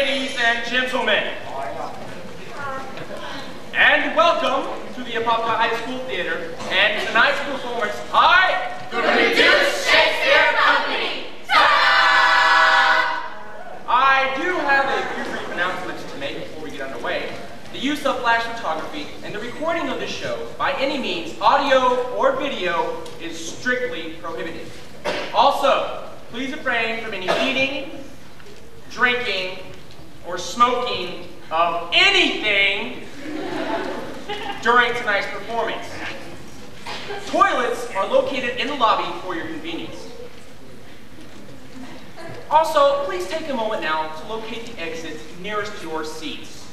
Ladies and gentlemen, and welcome to the Apopka High School Theater and tonight's performance by the Reduced Shakespeare Company. Ta-da! I do have a few brief announcements to make before we get underway. The use of flash photography and the recording of this show by any means, audio or video, is strictly prohibited. Also, please refrain from any eating, drinking, or smoking of anything during tonight's performance. Toilets are located in the lobby for your convenience. Also, please take a moment now to locate the exits nearest your seats.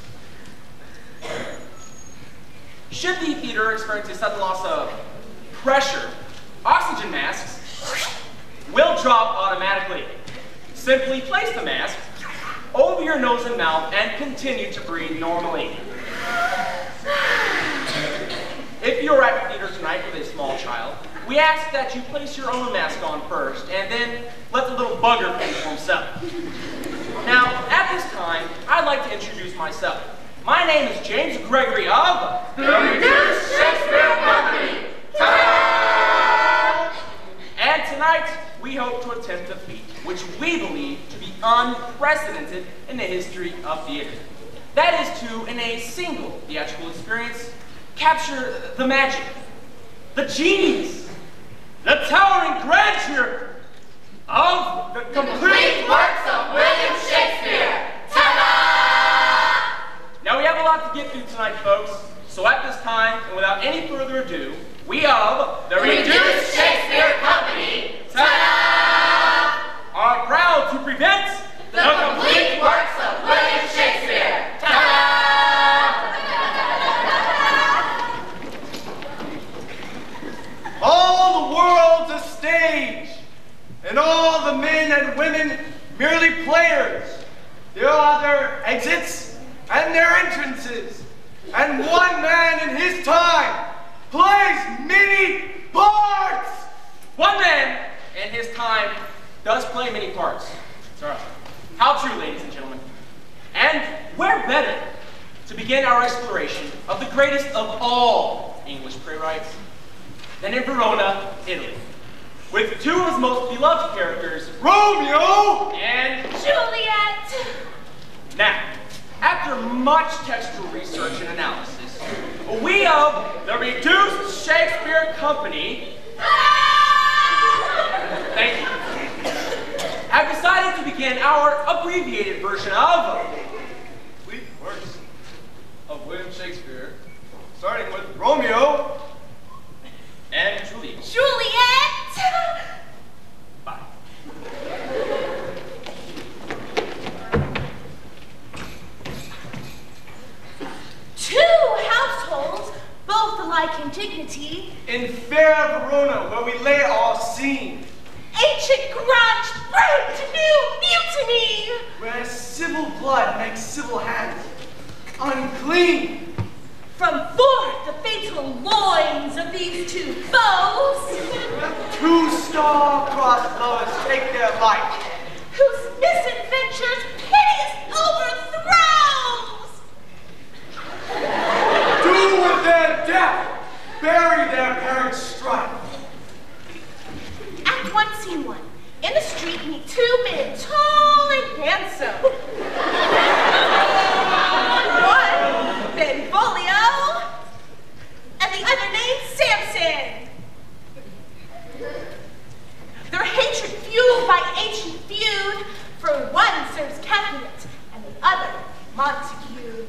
Should the theater experience a sudden loss of pressure, oxygen masks will drop automatically. Simply place the mask over your nose and mouth and continue to breathe normally. If you're at the theater tonight with a small child, we ask that you place your own mask on first and then let the little bugger fend for himself. Now, at this time, I'd like to introduce myself. My name is James Gregory of the Reduced Shakespeare Company. Ta-da! And tonight, we hope to attempt a feat which we believe to be unprecedented in the history of theater. That is to, in a single theatrical experience, capture the magic, the genius, the towering grandeur of the complete works of William Shakespeare. Ta-da! Now we have a lot to get through tonight, folks, so at this time, and without any further ado, we of the Reduced Shakespeare Company, ta-da! are proud to present the complete works of William Shakespeare. Ta-da! All the world's a stage, and all the men and women merely players. There are their exits and their entrances, and one man in his time plays many parts. One man in his time does play many parts. Sorry. How true, ladies and gentlemen. And where better to begin our exploration of the greatest of all English playwrights than in Verona, Italy, with two of his most beloved characters, Romeo and Juliet. Now, after much textual research and analysis, we of the Reduced Shakespeare Company thank you, have decided to begin our abbreviated version of complete works of William Shakespeare, starting with Romeo and Juliet. Juliet! Bye. Two households, both alike in dignity, in fair Verona, where we lay our scene, ancient grudge bred to new mutiny, where civil blood makes civil hands unclean. from forth the fatal loins of these two foes, Two star-crossed lovers take their life, whose misadventures hideous overthrows, do with their death, bury their parents' strife. Act 1, Scene 1. In the street meet two men, tall and handsome. One, Benvolio, and the other named Samson. Their hatred fueled by ancient feud, for one serves Capulet and the other Montague.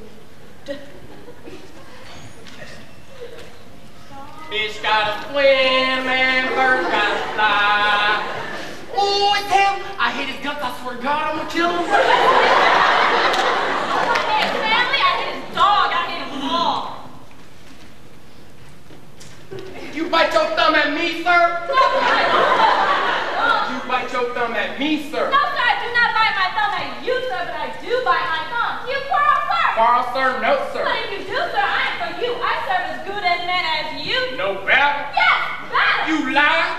Fish gotta swim and birds gotta fly. Oh, it's him! I hate his guts, I swear to God, I'm gonna kill him. I hate his family, I hate his dog, I hate them all. You bite your thumb at me, sir? You bite your thumb at me, sir? No, sir, I do not bite my thumb at you, sir, but I do bite my thumb. You quarrel, sir. Quarrel, sir? No, sir. But if you do, sir, I am for you. I serve as good a man as you. No battle? Yes, battle. You lie?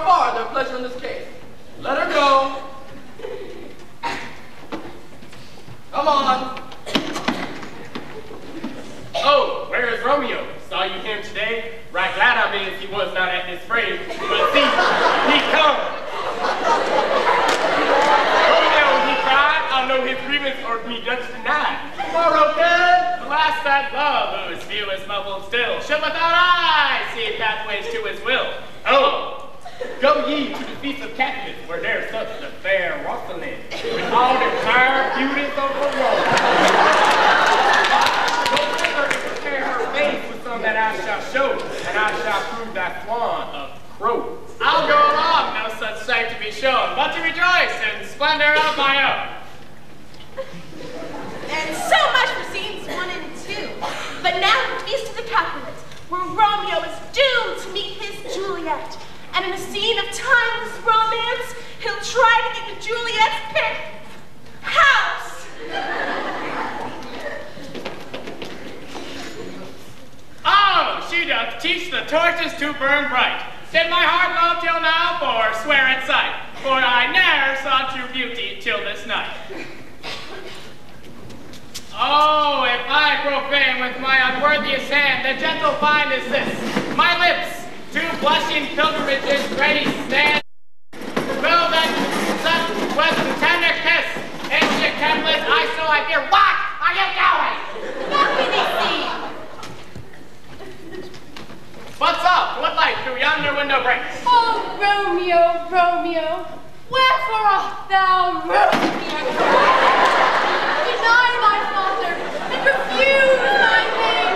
farther pleasure in this case. Let her go. Come on. Oh, where is Romeo? Saw you here today. Right glad I mean he was not at this fray. But see, he come. Romeo, he cried. I'll know his grievance or me judge denied. Tomorrow, kid. The last that love, whose view is muffled still, should without eyes see pathways to his will. Oh, go ye to the feast of captives, where there's such a fair Rosalind, with all the fair beauties of the world. Go thither and prepare her face with some that I shall show, and I shall prove that swan of crow. I'll go along, no such sight to be shown, but to rejoice in splendor of my own. And so much for scenes 1 and 2. But now the Feast of the Capulets, where Romeo is doomed to meet his Juliet. And in a scene of timeless romance, he'll try to get to Juliet's pit house. Oh, she doth teach the torches to burn bright. Did my heart love till now, for swear at sight, for I ne'er saw true beauty till this night. Oh, if I profane with my unworthiest hand the gentle find is this, my lips, two blushing pilgrimages ready stand, will then such with tender kiss, ancient Capulet, I fear, what are you doing? Nothing they see. What's up? What light through yonder window breaks? Oh, Romeo, Romeo, wherefore art thou ruined me? Deny my father, and refuse my maid.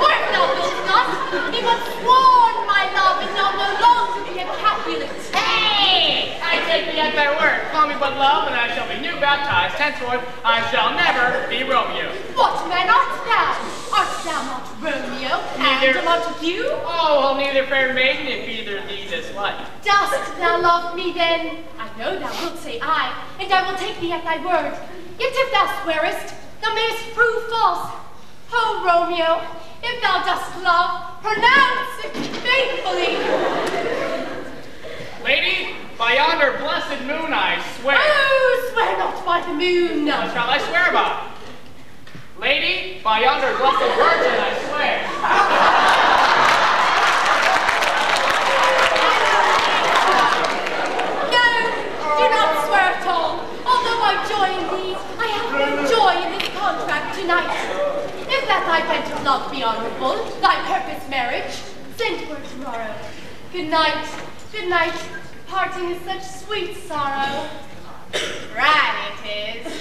Or if thou wilt not, he must sworn my love, and thou no longer be a Capulet. Hey! I take thee at thy word. Call me but love, and I shall be new baptized. Henceforth, I shall never be Romeo. What man art thou? Art thou not Romeo, Neither. and a Montague? Oh, neither fair maiden, if either thee dislike. Dost thou love me then? I know thou wilt say aye, and I will take thee at thy word. Yet if thou swearest, thou mayest prove false. Oh, Romeo, if thou dost love, pronounce it faithfully. Lady, by yonder blessed moon I swear. Oh, swear not by the moon. What shall I swear by? Lady, by yonder blessed virgin I swear. No, do not swear at all. Although I join thee, I have no joy in this contract tonight. If that thy bent of love be honorable, thy purpose marriage, send word tomorrow. Good night, good night. Parting is such sweet sorrow. Right it is.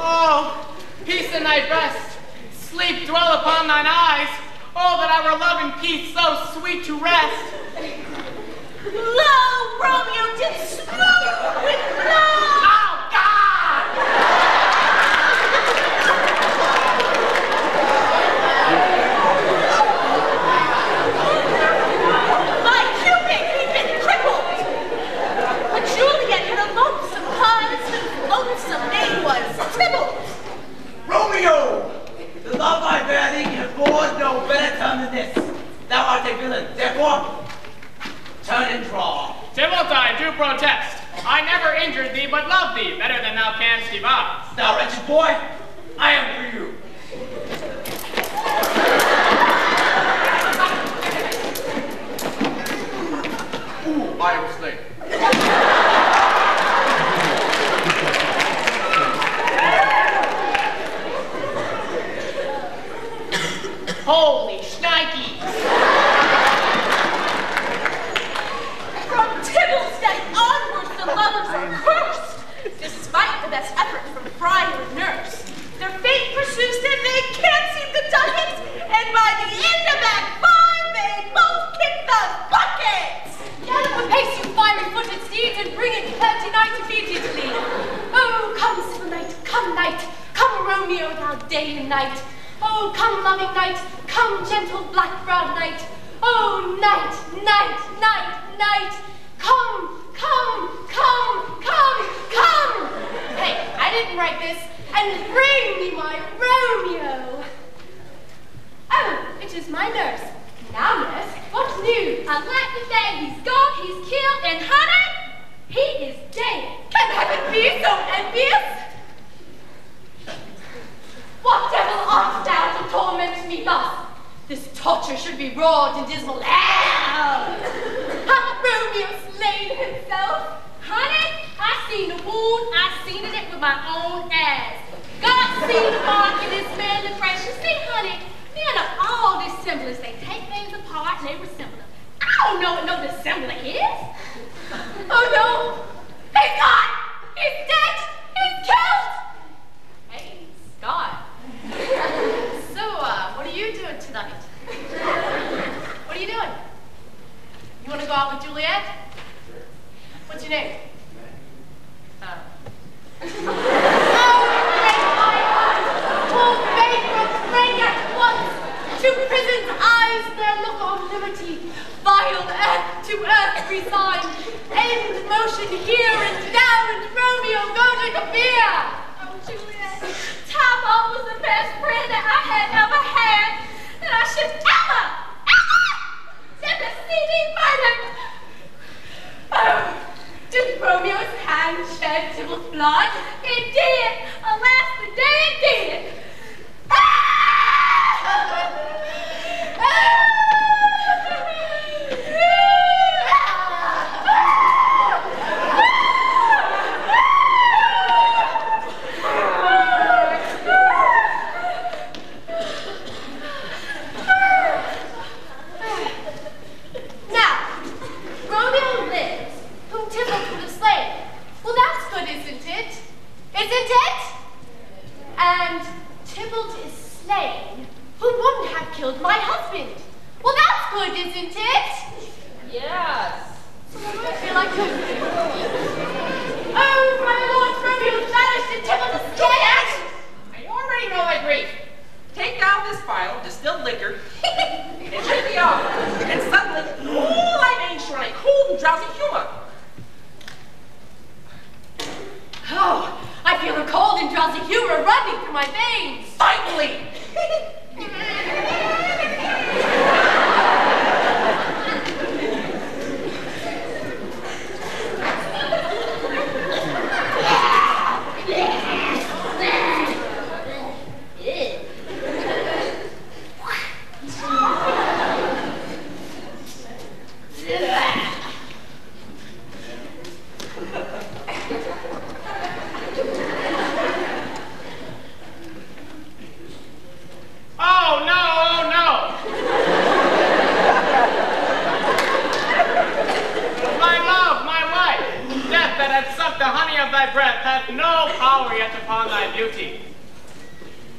Oh, peace in thy breast, sleep dwell upon thine eyes. Oh, that I were love and peace so sweet to rest. Lo, Romeo did swoon with love. Oh, God! My Cupid, he'd been crippled. But Juliet had a lonesome cause, whose lonesome name was Tybalt. Romeo! The love I bear thee affords no better term than this. Thou art a villain, therefore, turn and draw. Tybalt, I do protest. I never injured thee, but loved thee better than thou canst devise. Thou wretched boy, I am for you. Ooh, I am slain. Holy shnikes! From Tybalt's death onwards, the lovers are cursed. Despite the best effort from friar and nurse, their fate pursues them, they can't seem to duck it, and by the end of Act 5, they both kick the bucket! Gallop apace, you fiery-footed steeds, and bring it 30 nights immediately. Oh, come, silver knight, come, knight, come, Romeo, thou day and night. Oh, come, loving knight, come, gentle black-browed knight. Oh, knight, knight, knight, knight, come, come, come, come, come. Hey, I didn't write this, and bring me my Romeo. is my nurse. Now, nurse, what's new? I like the day he's gone, he's killed, and honey, he is dead. Can heaven be so envious? What devil art thou to torment me thus? This torture should be roared in dismal hell. Hath Romeo slain himself? Honey, I seen the wound, I seen it with my own eyes. God seen the mark in his manly flesh. You see, honey, men of all dissemblers, they take things apart and they resemble them. I don't know what no dissembler is. Oh no, he's gone, he's dead, he's killed. Hey, Scott. So, what are you doing tonight? What are you doing? You want to go out with Juliet? What's your name? Oh, bring at once to prison's eyes their look on liberty. Vile earth to earth resign. End motion here and down, and Romeo go drink a beer. Oh, Juliet, Tybalt was the best friend that I had ever had, and I should ever to see thee murdered. Oh, did Romeo's hand shed Tybalt's blood? It did. Alas, the day it did. Now, Romeo lives, whom Tybalt would have slain. Well, that's good, isn't it? Isn't it? And Tybalt is slain, who wouldn't have killed my husband. Well, that's good, isn't it? Yes. So what do I feel like doing? Oh, my lord, Romeo's banished and Tybalt is dead! I already know thy grief. Take down this vial of distilled liquor and drink the off, and suddenly all thy veins show in a cold and drowsy humor. Oh, I feel a cold and drowsy humor running through my veins. Finally!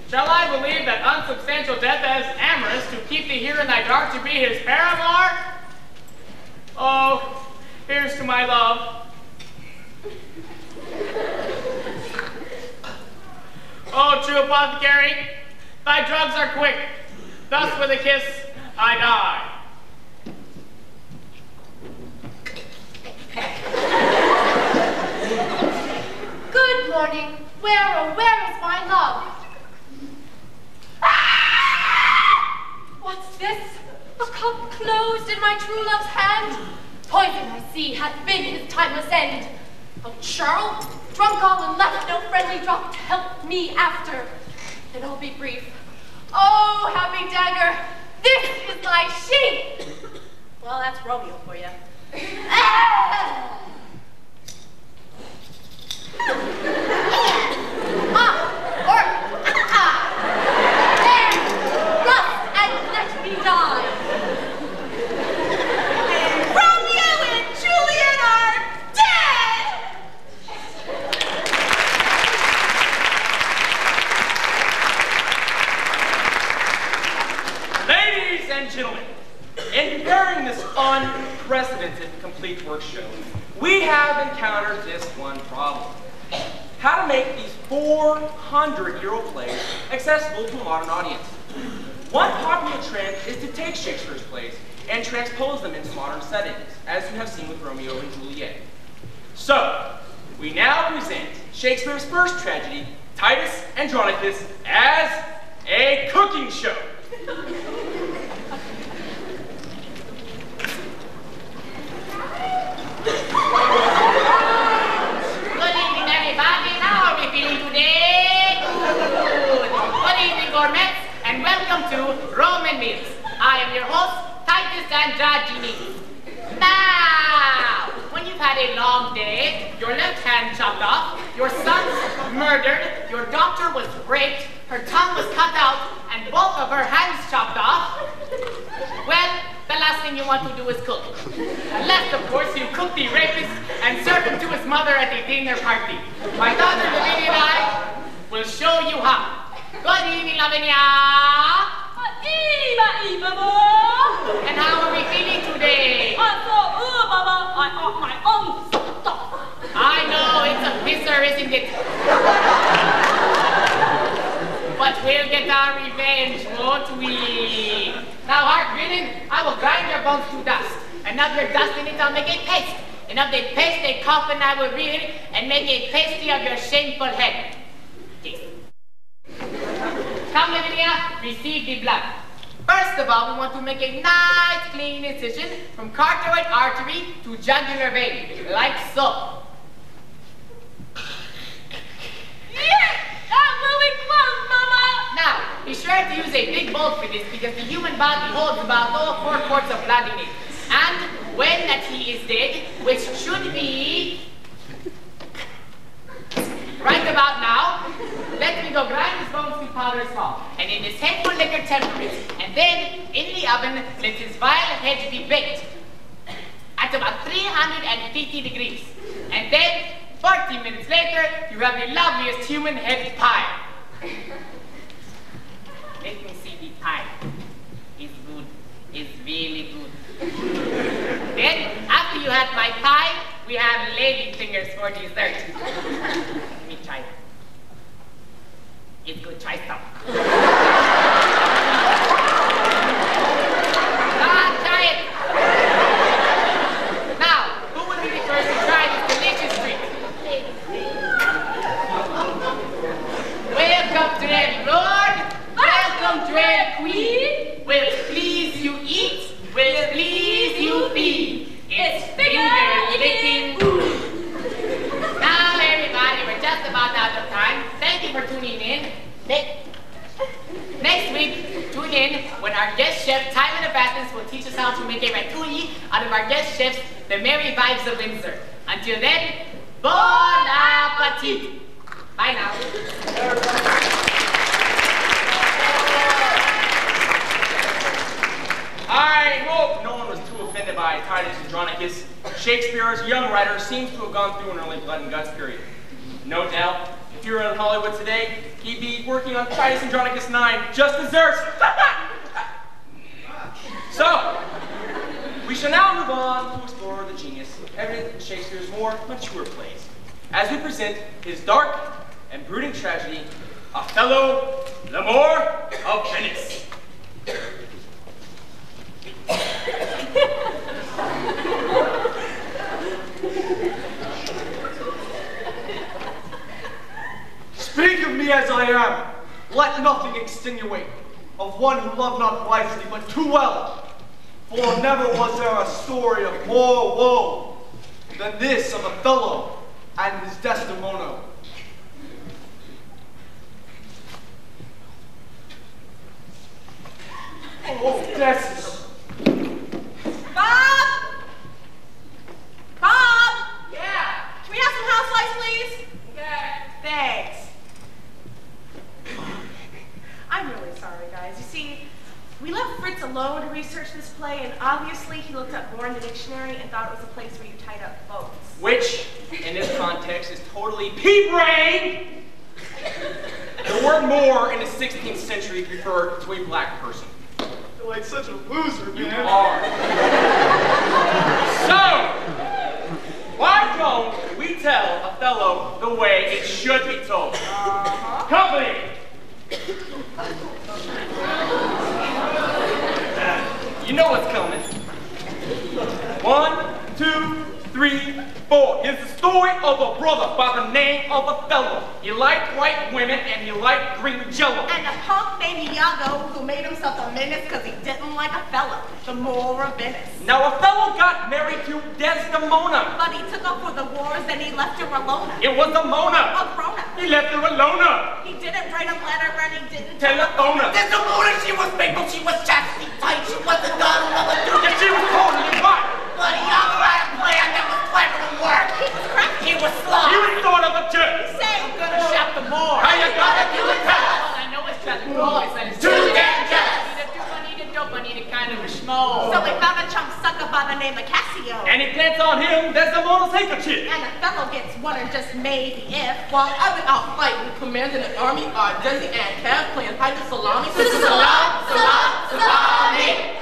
Shall I believe that unsubstantial death as amorous to keep thee here in thy dark to be his paramour? Oh, here's to my love. Oh, true apothecary, thy drugs are quick. Thus with a kiss I die. Good morning. Where, oh, where is my love? What's this? A cup closed in my true love's hand? Poison, I see, hath been his timeless end. Oh, churl, drunk all and left no friendly drop to help me after. Then I'll be brief. Oh, happy dagger, this is thy sheath. Well, that's Romeo for you. There, rust and let me die. Romeo and Juliet are dead! Ladies and gentlemen, in preparing this unprecedented complete work show, we have encountered this one problem. How to make these 400-year-old plays accessible to a modern audience. One popular trend is to take Shakespeare's plays and transpose them into modern settings, as you have seen with Romeo and Juliet. So, we now present Shakespeare's first tragedy, Titus Andronicus, as a cooking show. am your host, Titus Androgenes. Now, when you've had a long day, your left hand chopped off, your son's murdered, your daughter was raped, her tongue was cut out, and both of her hands chopped off, well, the last thing you want to do is cook. Unless, of course, you cook the rapist and serve him to his mother at a dinner party. My daughter, Lavinia, and I will show you how. Good evening, Lavinia. And how are we feeling today? I ought my own stuff. I know, it's a pisser, isn't it? But we'll get our revenge, won't we? Now, heart grinning, I will grind your bones to dust. And of your dust in it, I'll make a paste. And of the paste, a coffin I will rear and make a pasty of your shameful head. Yes. Come, Lavinia, receive the blood. First of all, we want to make a nice clean incision from carotid artery to jugular vein, like so. Yes, I'm really close, Mama. Now, be sure to use a big bowl for this because the human body holds about 4 quarts of blood in it. And when that he is dead, which should be right about now, let me go grind his bones to powder small, and in his head will liquor temperate, and then in the oven let his vile head be baked at about 350 degrees. And then 40 minutes later, you have the loveliest human head pie. Let me see the pie. It's good. It's really good. Then, after you have my pie, we have lady fingers for dessert. Let me try it. It's good. Try some. Try it. Now, who will be the first to try this delicious treat? Welcome, Dread Lord. Welcome, Dread Queen. Will it please you eat? Will it please you feed? It's finger-licking food. Now, everybody, we're just about out of time. Thank you for tuning in. Next week, tune in when our guest chef, Timon of Athens, will teach us how to make a ratatouille out of our guest chefs, the Merry Vibes of Windsor. Until then, bon appetit. Bye now. I hope no one was too offended by Titus Andronicus. Shakespeare, as a young writer, seems to have gone through an early blood and guts period. No doubt, if you were in Hollywood today, he'd be working on Titus Andronicus 9, just desserts. So, we shall now move on to explore the genius evident in Shakespeare's more mature plays, as we present his dark and brooding tragedy, Othello, L'Amour of Venice. Speak of me as I am. Let nothing extenuate of one who loved not wisely, but too well. For never was there a story of more woe than this of Othello and his Desdemona. Oh, Des. Bob! Bob! Yeah. Can we have some house lights, please? Yeah. Thanks. I'm really sorry, guys. You see, we left Fritz alone to research this play, and obviously he looked up more in the dictionary and thought it was a place where you tied up boats. Which, in this context, is totally pea-brain! The word more in the 16th century referred to a black person. You're like such a loser, man. You are. So, why don't we tell Othello the way it should be told? Company! You know what's coming. 1, 2, 3, 4. Here's the story of a brother by the name of Othello. He liked white women and he liked green jello. And a punk named Iago who made himself a menace because he didn't like Othello, the Moor of Venice. Now Othello got married to Desdemona. But he took off for the wars and he left her alone. It was a Mona. A grown-up. He left her alone. He didn't write a letter and he didn't Telephona. Desdemona, she was faithful, she was chastely tight, she was sophisticated kind of a schmo. So we found a chump sucker by the name of Cassio. And he plants on him Desdemona's handkerchief. And the fellow gets one or just maybe if. While I've been out fighting, commanding an army, Desi and Cav playing hide the salami. Salami!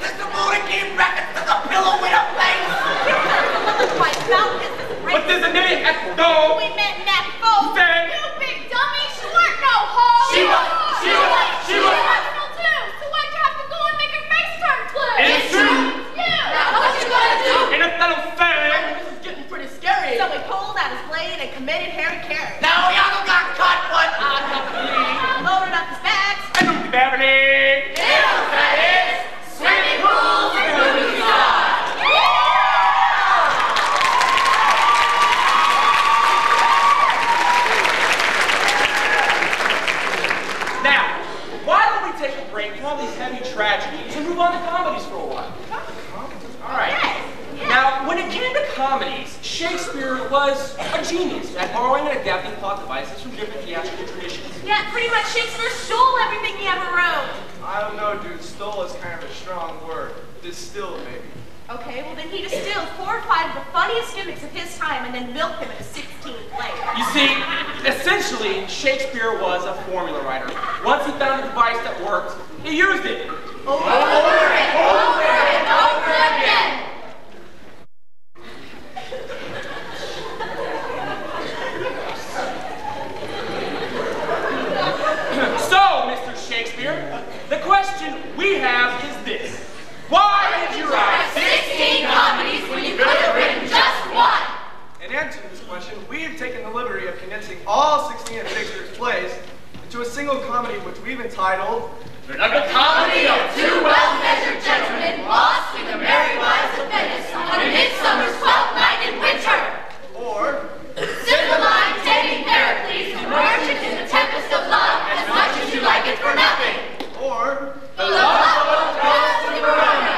Desdemona gave rackets to the pillow with a face! What does the name go? We meant that fool. Say. You big dummy, she weren't no hoe. She was. Personal too. So why'd you have to go and make her face turn blue? It's true. Yeah. Now what you gonna do? In a fellow fan. This is getting pretty scary. So we pulled out his blade and committed Harry Carey. Now y'all got caught, but Loaded up his bags. And the Beverly. swimming pools and movie stars. Now, why don't we take a break from all these heavy tragedies and move on to comedies for a while? All right. Yeah. Now, when it came to comedies, Shakespeare was a genius at borrowing and adapting plot devices from different theatrical traditions. Yeah, pretty much Shakespeare stole everything he ever wrote. I don't know, dude. Stole is kind of a strong word. Distilled, maybe. Okay, well then he distilled 4 or 5 of the funniest gimmicks of his time and then milked them into 16 plays. You see, essentially, Shakespeare was a formula writer. Once he found a device that worked, he used it. Over and over again. So, Mr. Shakespeare, the question we have is this. Why did you write 16 comedies when you could have written just one? In answer to this question, we have taken the liberty of condensing all 16 of Shakespeare's plays into a single comedy which we've entitled The Comedy of Two well-measured gentlemen lost in the merry wives of Venice on a midsummer's 12th night in winter. or Cymbeline dating Pericles, merchant in the tempest of love, as much as you like it for nothing. or The love boat goes to Verona.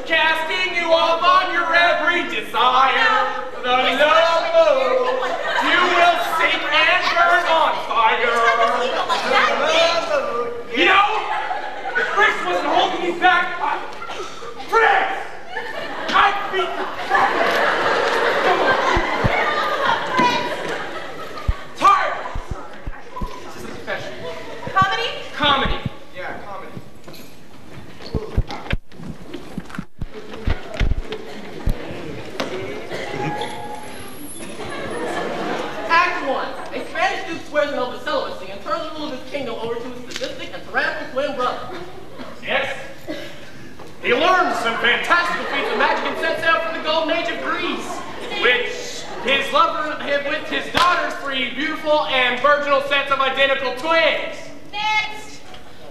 casting you off on your every desire. The love boat, you will sink and burn on fire. You know, if Chris wasn't holding me back, Chris, I'd beat the crap. Tired. This is a confession. Comedy? Comedy. yeah, comedy. Act 1. A Spanish duke swears an oath of celibacy and turns the rule of his kingdom over to his sadistic and tyrannical twin brother. Yes. He learned some fantastical feats of magic and sets out for the golden age of Greece, which his lover had with his daughter's 3 beautiful and virginal sets of identical twins. Next.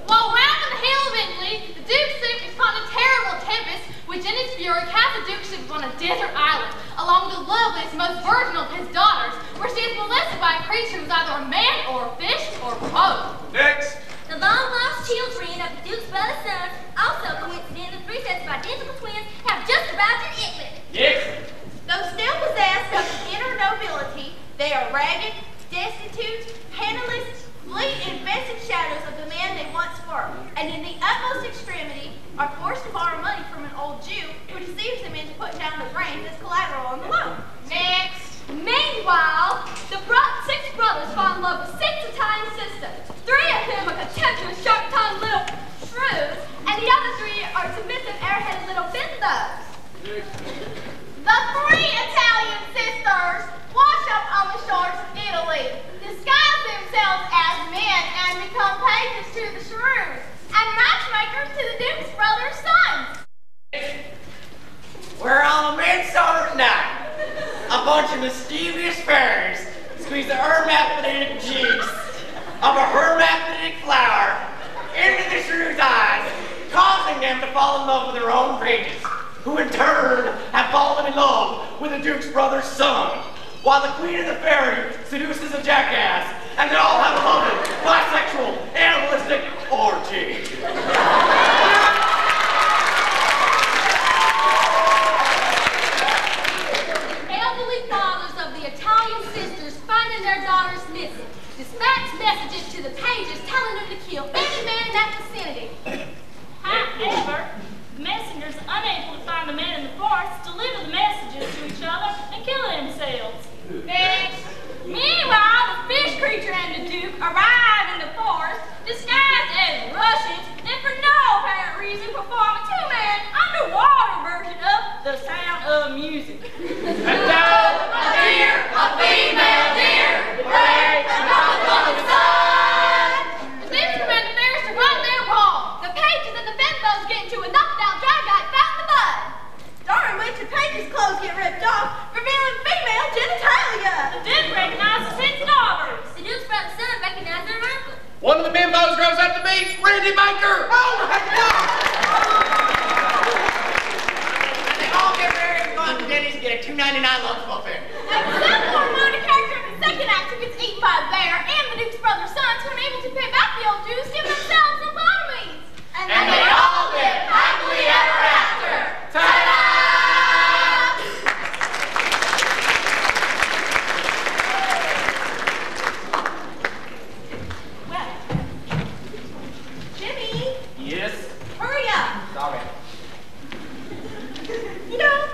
While round the hill of Italy, the Duke's ship is caught in a terrible tempest, which in its fury cast the Duke's ship on a desert island, along with the loveliest, most virginal of his daughters, where she is molested by a creature who is either a man or a fish or both. Next. The long-lost children of the Duke's brother's sons, also coincidentally 3 sets of identical twins, have just arrived in Italy. Yes. Though still possessed of the inner nobility, they are ragged, destitute, penniless, fleet infested shadows of the man they once were, and in the utmost extremity are forced to borrow money from an old Jew who deceives them into putting down the grains as collateral on the loan. Next. Meanwhile, the 6 brothers fall in love with 6 Italian sisters. 3 of them are contemptuous, sharp-tongued little shrews, and the other 3 are submissive, air-headed little bimbos. The 3 Italian sisters wash up on the shores of Italy, disguise themselves as men, and become pages to the shrews, and matchmakers to the Duke's brother's sons. We're on a midsummer night. A bunch of mischievous fairies squeeze the hermaphroditic juice of a hermaphroditic flower into the shrew's eyes, causing them to fall in love with their own pages, who in turn have fallen in love with the Duke's brother's son, while the queen of the fairy seduces a jackass, and they all have a lovely, bisexual, animalistic orgy. Elderly fathers of the Italian sisters finding their daughters missing dispatch messages to the pages telling them to kill any man in that vicinity One of the bimbos grows up to be Randy Baker. Oh my God! And they all get married and gone to Denny's and get a $2.99 lunch buffet. Except for the character in the second act who gets eaten by a bear and the Duke's brother sons who are unable to pay back the old dues given themselves lobotomies. And they all live happily ever after. Ta-da! Well, Jimmy, Yes. hurry up. Sorry. You know,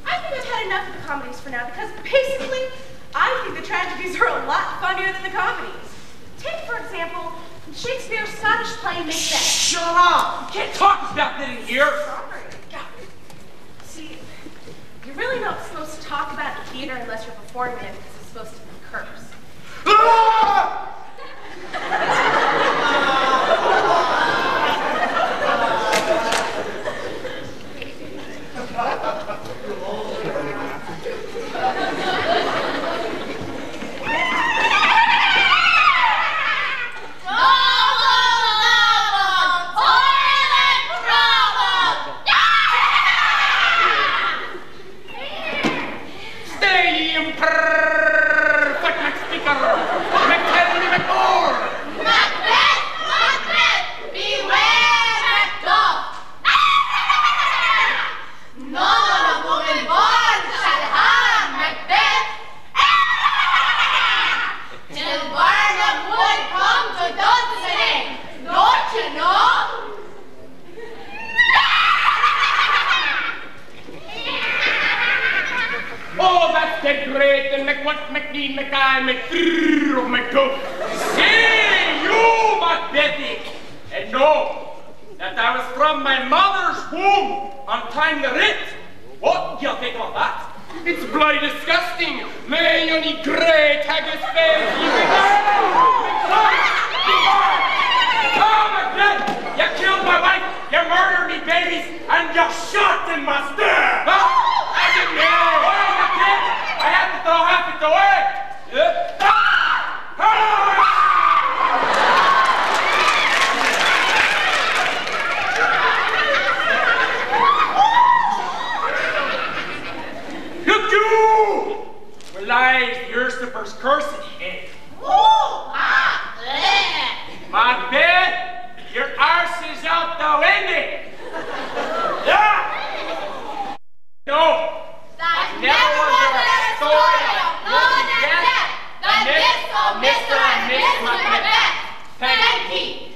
I think I've had enough of the comedies for now because basically, I think the tragedies are a lot funnier than the comedies. Take, for example, Shakespeare's Scottish play Macbeth. Shut up! You can't talk about that in here. Sorry. See, you're really not supposed to talk about the theater unless you're performing it because it's supposed to be cursed. Ah! Stay imperfect, speaker. Tell me more. Macbeth! Macbeth! Beware Macduff! None of the woman born shall harm Macbeth! Till Barnum would come to Dunsinane, don't you know? Oh, that's the great and McWhat, McNeed, McI, McThrrr, McDuff. Say, you Macbethy, and know that I was from my mother's womb untimely writ. What do you think about that? It's bloody disgusting. May only great haggis face even Oh, Macbeth, you killed my wife, you murdered me babies, and you shot in my stir. Huh? I didn't know. I had to throw half it away. Look you! Well, lies the usurper's curse in head. Macbeth, your arse is out the window. Yeah. No. That Never was there a story of blood and death, death, the myth of Mr. and Miss Macbeth. Thank you.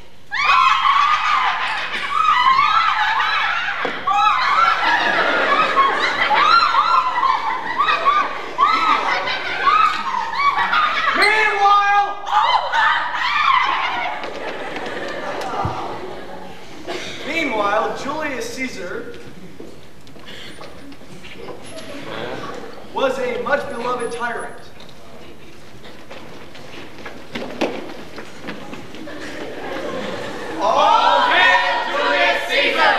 Meanwhile, Julius Caesar was a much beloved tyrant. All hail Julius Caesar!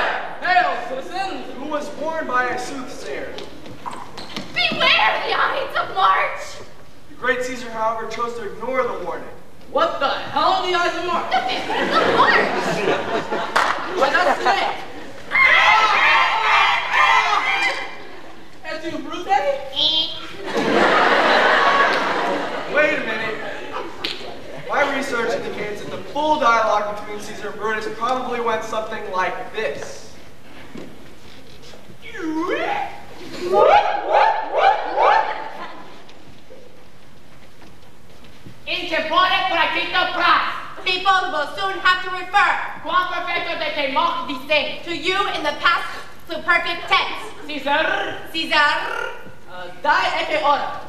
Hail, citizens! Who was born by a soothsayer. Beware the Ides of March! The great Caesar, however, chose to ignore the warning. What the hell are the eyes of March? The 15th of March! Why, that's today. And you, Bruce, Wait a minute. My research indicates that the full dialogue between Caesar and Brutus probably went something like this. Interpone praktito pras. People will soon have to refer Quam perfecto de te mock distinct. to you in the past perfect tense. Caesar. Caesar. Die ete ora.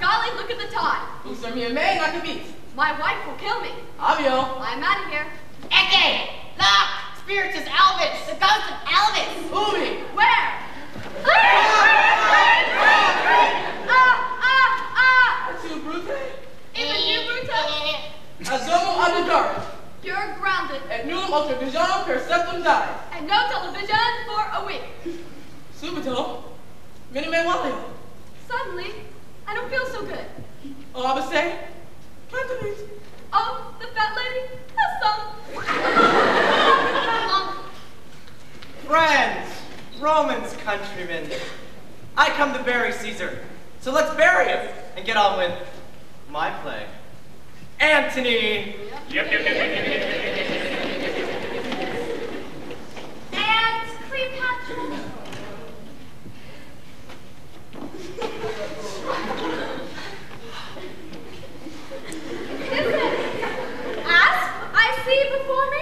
Golly, look at the time. Usa mi me not to beat. My wife will kill me. Avio. I'm out of here. Eke. Look. Spirits is Elvis. The ghost of Elvis. Umi. Where? Tu Bruce. Even you, Brutus? Azomo adudar. You're grounded. Et nullum ultra visionum per septum die. And no television for a week. Subito. Mini me walio. Suddenly, I don't feel so good. Oh, I would say, plenty. Oh, the fat lady has some. Friends, Romans, countrymen, I come to bury Caesar. So let's bury him and get on with my play. Antony! And Cleopatra. Is it asp I see before me?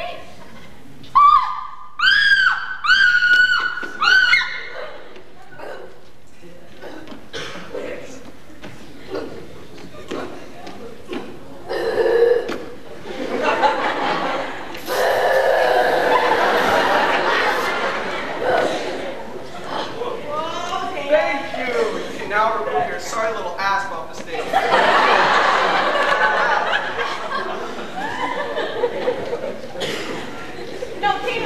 Now remove your sorry little ass off the stage. No, please.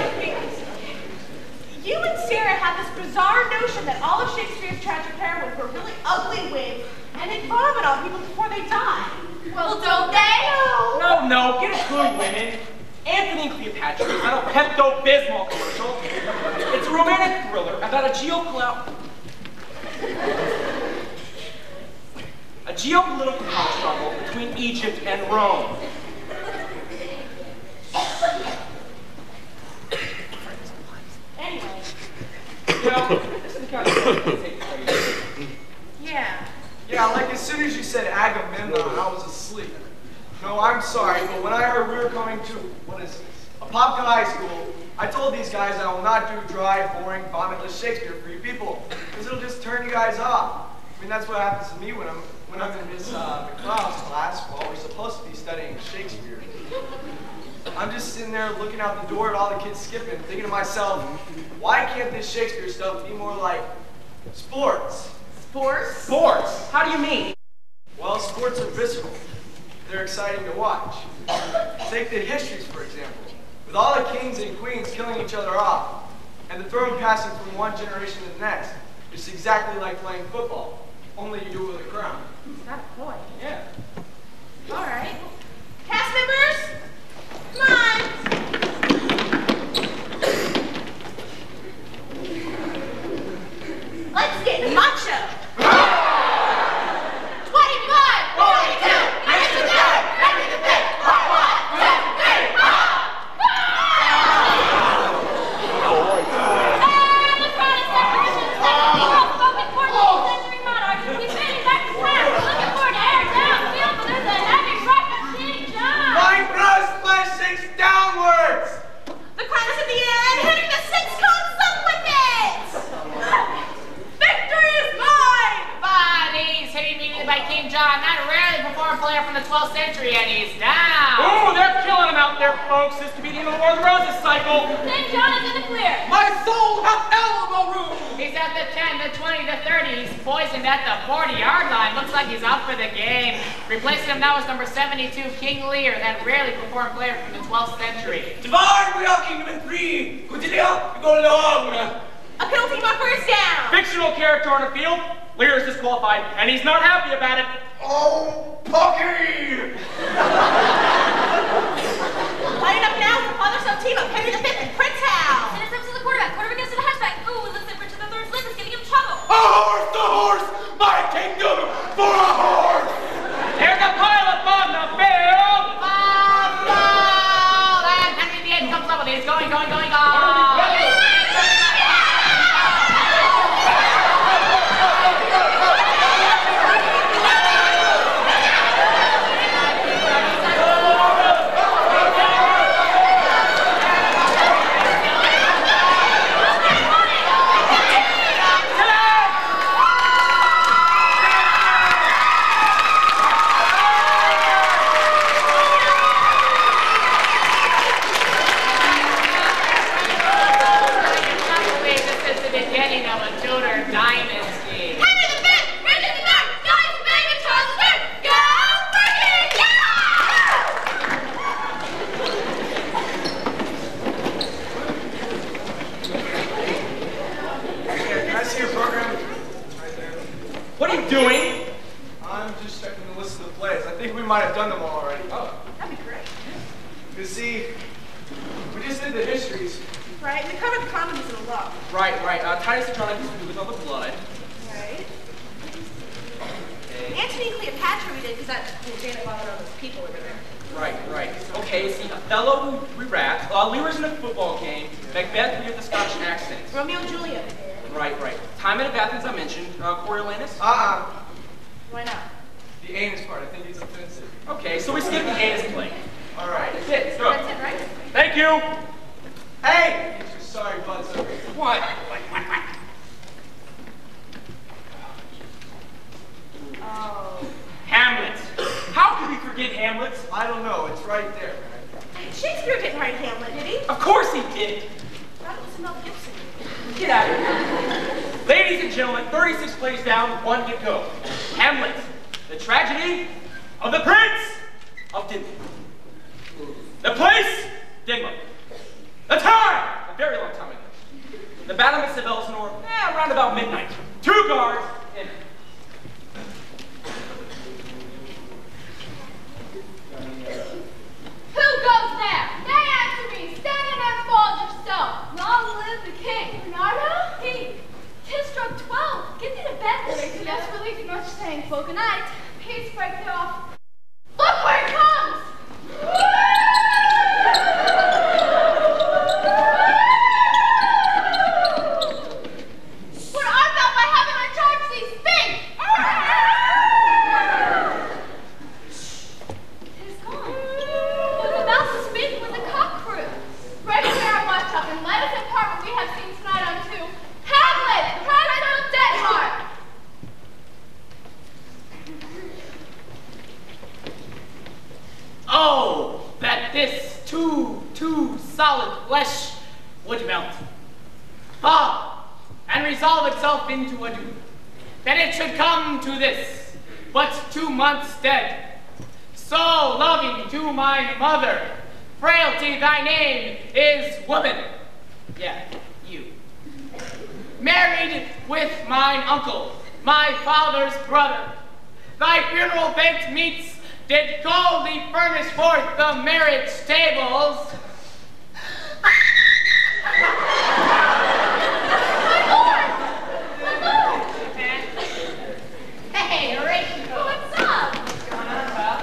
You and Sarah have this bizarre notion that all of Shakespeare's tragic heroines were really ugly wigs and they'd vomit on people before they die. Well, don't they? No, get a good women. Anthony and Cleopatra is not a Pepto-Bismol commercial. It's a romantic thriller about a geopolitical power struggle between Egypt and Rome. Anyway. You know, this is the kind of thing you take to study. Yeah, like as soon as you said Agamemnon, I was asleep. No, I'm sorry, but when I heard we were coming to, Apopka High School, I told these guys I will not do dry, boring, vomitless Shakespeare for you people, because it'll just turn you guys off. I mean, that's what happens to me when I'm in this McLeod's class while we're supposed to be studying Shakespeare. I'm just sitting there looking out the door at all the kids skipping, thinking to myself, why can't this Shakespeare stuff be more like sports? Sports? Sports? How do you mean? Well, sports are visceral. They're exciting to watch. Take the histories, for example. With all the kings and queens killing each other off, and the throne passing from one generation to the next, it's exactly like playing football, only you do it with a crown. Got a point. Yeah. All right. Cast members, come on. Let's get macho. 25, 42, ready to go, ready to pick. 1, 2, 3, And the Protestant Christians and the well-spoken 14th century monarchs will be fading back to town, looking for an air downfield, but there's a heavy rush of King John. My breast flashing downwards! The crown is at the end, hitting the 6 cones up with it! Victory is mine! But he's hit immediately by King John, that rarely performed player from the 12th century, and he's down. Ooh, they're killing him out there, folks. This could be the end of the War of the Roses cycle. King John is in the clear. My soul hath elbow room! He's at the 10, the 20, the 30. He's poisoned at the 40-yard line. Looks like he's out for the game. Replacing him now is number 72, King Lear, that rarely performed player from the 12th century. Divine, we are kingdom in 3. Cordelia, you go long. A penalty marker is down. Fictional character on the field. Lear is disqualified, and he's not happy about it. Oh, Pucky! Lining up now for father-son team of Henry V and Prince Hal. And it's up to the quarterback. Quarterback gets to the hatchback. Ooh, it looks like Richard III's lip is getting him trouble. A horse! My kingdom for a horse! There's a pilot on the field. Foul! And Henry VIII comes up with it. He's going. Might have done them all already. That'd be Right, we covered the condom in the law. Right. Titus Andronicus we do with all the blood. Right. Okay. Antony and Cleopatra we did because that Janet bothered all those people over there. Right. Okay, see, Othello we rapped. Lear's in a football game. Macbeth we did the Scottish accent. Romeo and Juliet. Right. Time at Athens I mentioned. Coriolanus? Why not? The anus part, I think it's offensive. Okay, so we skipped the anus play. All right. That's it. Let's go. That's it, right? Thank you. Hey! Sorry, bud. Sorry. What? Oh. Hamlet. How could we forget Hamlet? I don't know. It's right there. Shakespeare didn't write Hamlet, did he? Of course he did. That was Mel Gibson. Get out of here. Ladies and gentlemen, 36 plays down, 1 to go. Hamlet, the tragedy of the Prince of Denmark. The place, Denmark. The time, a very long time ago. The battlements of Elsinore, around about midnight. 2 guards in. Who goes there? They answer me. Stand and unfold yourself. Long live the king. Bernardo? He. 'Tis struck 12. Get thee to bed, Larry. Desperately much thankful. Good night. Peace break thee off. Look where it comes! What art thou by heaven I charge thee? Speak! It is gone. Was about to speak when the cock crew. Break our watch up and let us impart what we have seen tonight unto Hamlet, Prince of Denmark. Oh, that this too solid flesh would melt. And resolve itself into a doom. That it should come to this, but 2 months dead. So loving to my mother, frailty thy name is woman. Yeah, you. Married with mine uncle, my father's brother. Thy funeral baked meats did goldly furnish forth the marriage tables. Hey, Horatio. What's up? What's going on, pal?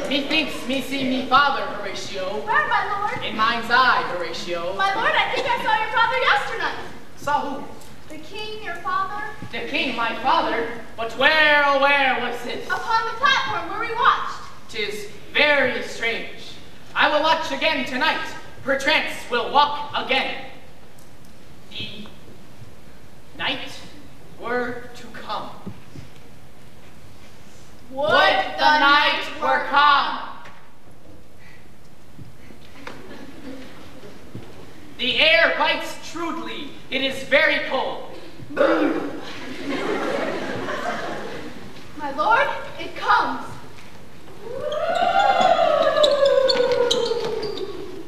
Methinks me see me father, Horatio. Where, my lord? In mine's eye, Horatio. My lord, I think I saw your father yesternight. Saw who? The king, your father? The king, my father. But where, oh where was this? Upon the platform where we watched. 'Tis very strange. I will watch again tonight. Perchance will walk again. The night were to come. Would the night were come. The air bites shrewdly. It is very cold. My lord, it comes.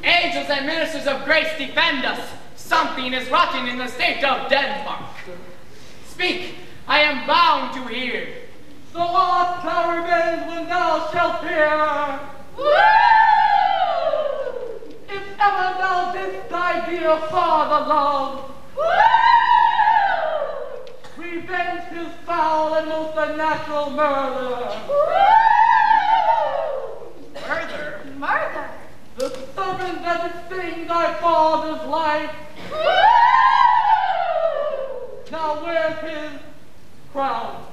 Angels and ministers of grace defend us. Something is rotten in the state of Denmark. Speak, I am bound to hear. The lost thou remains when thou shalt hear. If ever thou didst thy dear father love, revenge his foul and most unnatural murder. Further, Murder. The serpent that had stained thy father's life, now wears his crown.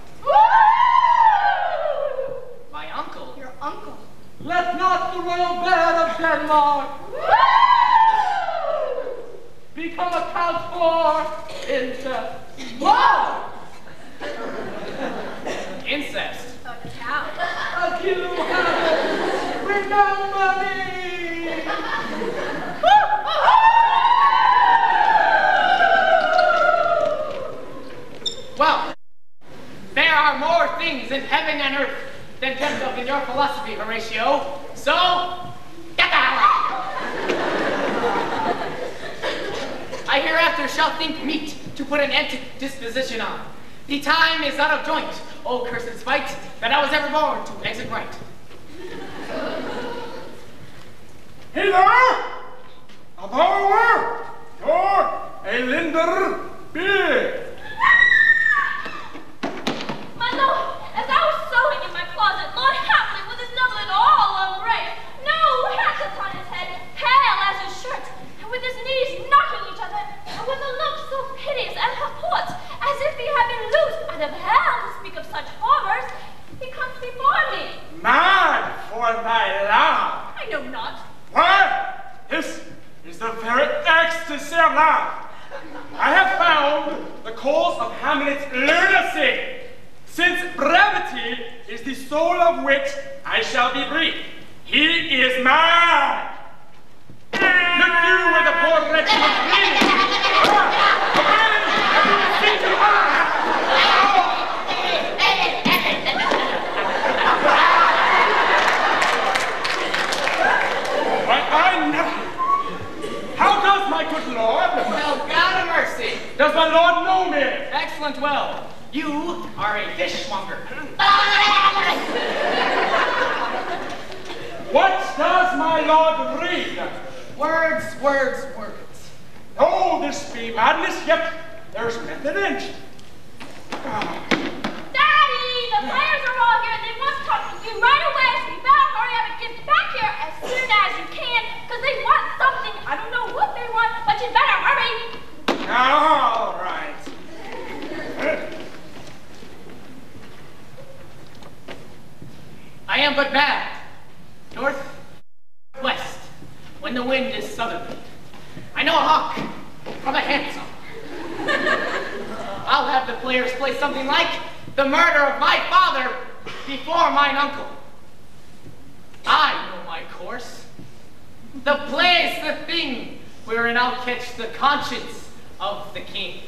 my uncle. Your uncle. Let not the royal bed of Denmark become a couch for incest. Whoa! Incest. A cow. Adieu, heaven, remember me. Well, there are more things in heaven and earth than kept up in your philosophy, Horatio. So, get the hell out. I hereafter shall think meet to put an end to disposition on. The time is out of joint, O cursed spite, that I was ever born to exit right. Wieder, Abauer, Tor, Elinder, Bier. My lord, as I was sewing in my closet, Lord Hamlet with his doublet all unbraced, no hatchets on his head, pale as his shirt, and with his knees knocking each other, and with a look so piteous and kaput, as if he had been loosed out of hell to speak of such horrors, he comes before me. Mad for thy love. I know not. Why, this is the very ecstasy of love. I have found the cause of Hamlet's lunacy. Since brevity is the soul of wit, I shall be brief. He is mad. Look you where the poor wretch was bleeding. How does my good lord? Well, God of mercy. Does my lord know me? Excellent well. You are a fishmonger. What does my lord read? Words, words, words. Oh, this be madness, yet there's method in it. Daddy, the players are all here. They must talk to you right away, so you better hurry up and get back here as soon as you can, because they want something. I don't know what they want, but you better hurry. All right. I am but mad. North-west, when the wind is southerly. I know a hawk from a hansom. I'll have the players play something like the murder of my father before mine uncle. I know my course. The play's the thing wherein I'll catch the conscience of the king.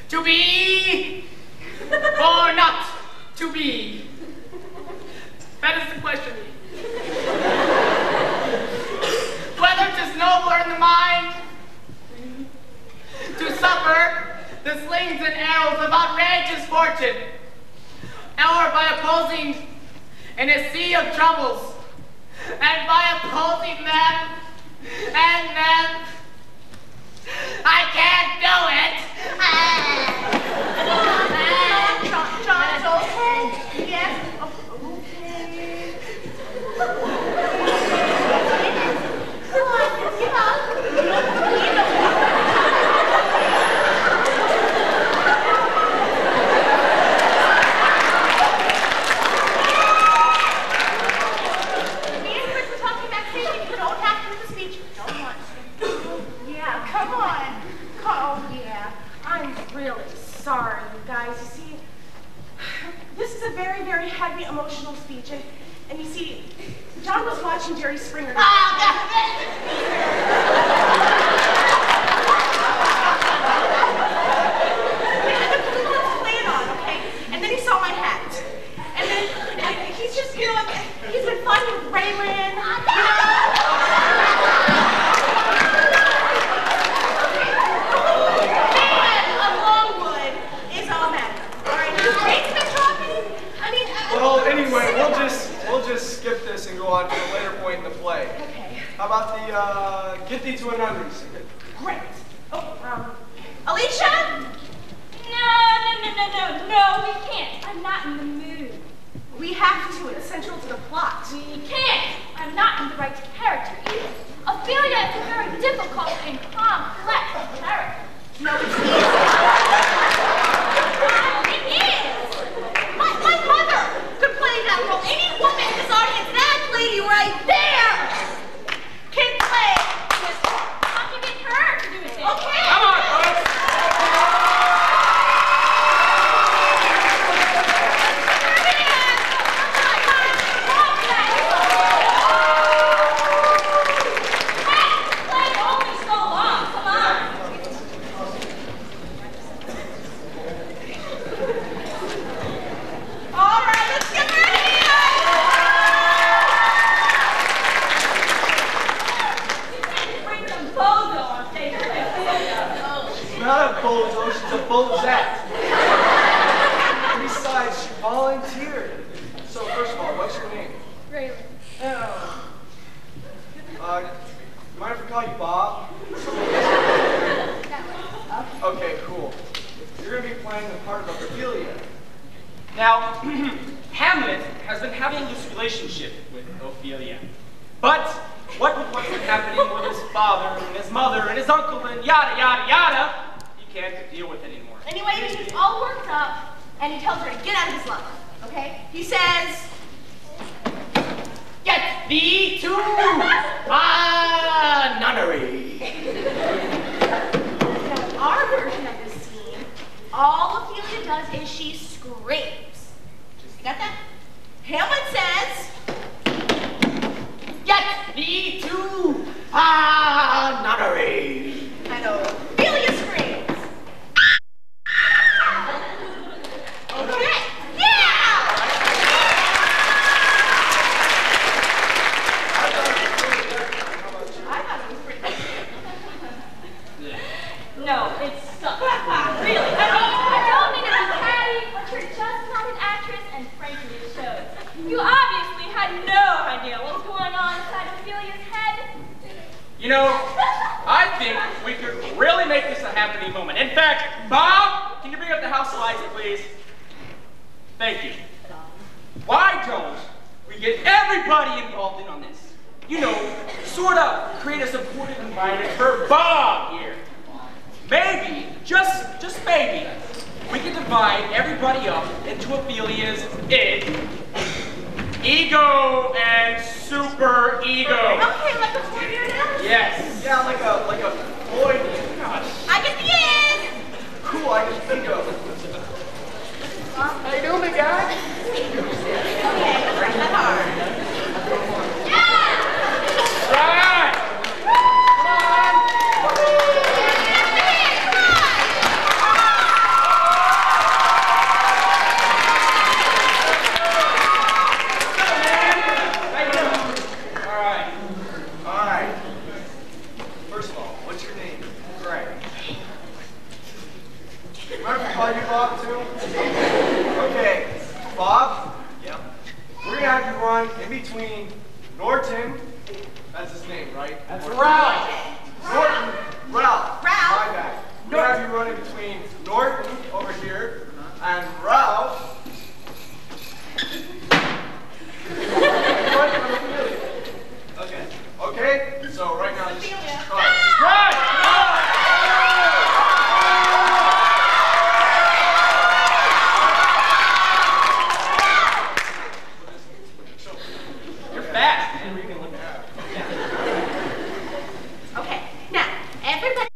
To be or not to be? That is the question. Whether 'tis nobler in the mind to suffer the slings and arrows of outrageous fortune, or by opposing in a sea of troubles, and by opposing them and them, I can't do it. John's okay. Yes. Okay. Come on, get up. Sorry, you guys. You see, this is a very, very heavy emotional speech, and you see, John was watching Jerry Springer. And then he saw my hat, and then he's just, you know, he's been fighting with Raylan. Anyway, we'll just skip this and go on to a later point in the play. Okay. How about the Get Thee to a Nunnery scene? Great. Oh, Alicia? No, we can't. I'm not in the mood. We have to. It's central to the plot. We can't. I'm not in the right character either. Ophelia is a very difficult and complex character. No, it's It is. My mother could play that role. Any woman in this audience, that lady right there, can play this role. How can you get her to do it? Okay. Come on, folks. everyone's here. So first of all, what's your name? Raylan. Mind if I call you Bob? Okay, cool. You're going to be playing the part of Ophelia. Now, Hamlet has been having this relationship with Ophelia. But what with what's been happening with his father and his mother and his uncle and yada, yada, yada, he can't deal with it anymore. Anyway, he's all worked up, and he tells her to get out of his life, okay? He says, Get thee to nunnery. now, our version of this scene, all Ophelia does is she screams. You got that? Hamlet says, Get thee to nunnery. and Ophelia screams. Okay, yeah! I thought it was pretty good. No, it sucks. Really. I don't mean to be catty, but you're just not an actress, and frankly, it shows. You obviously had no idea what was going on inside Ophelia's head. You know, I think we could really make this a happening moment. In fact, Bob, can you bring up the house lights, please? Thank you. Why don't we get everybody involved in on this? You know, sort of create a supportive environment for Bob here. Maybe, just maybe, we can divide everybody up into Ophelia's ego and super ego. Okay, like a Freudian analysis? Yes. Yeah, like a Floyd. Gosh. I get the end! Cool, I just think of. How you doing, big guy? Okay, let's run that hard. Right. All right. First of all, what's your name? Greg. Remember if I call you Bob too? Okay, Bob. Yep. We're gonna have you run in between Norton. That's his name, right? That's Norton. Ralph. Norton. Ralph. Ralph. My bad. We're gonna have you run in between Norton over here and Ralph. Okay. Okay. So right now, just right. You're fast, man. We can look at Okay, now, everybody,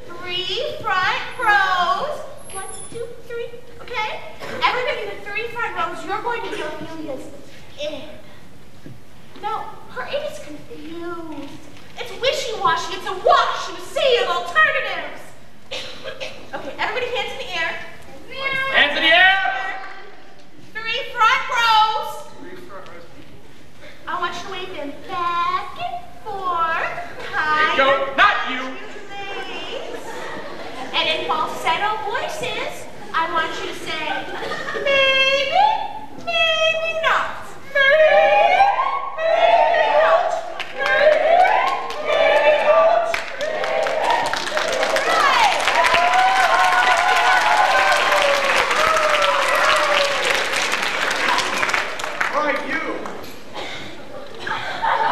3 front rows. 1, 2, 3, okay? Everybody in the 3 front rows, you're going to be Ophelia's in. No, her in is confused. It's wishy-washy. It's a wash in a sea of alternatives. Okay, everybody hands in the air. Hands in the air. 3 front rows. I want you to wave them back and forth. There you go. Not you. Legs. And in falsetto voices, I want you to say, maybe, maybe not. Maybe, maybe not. Maybe, maybe not. Right. All right, you.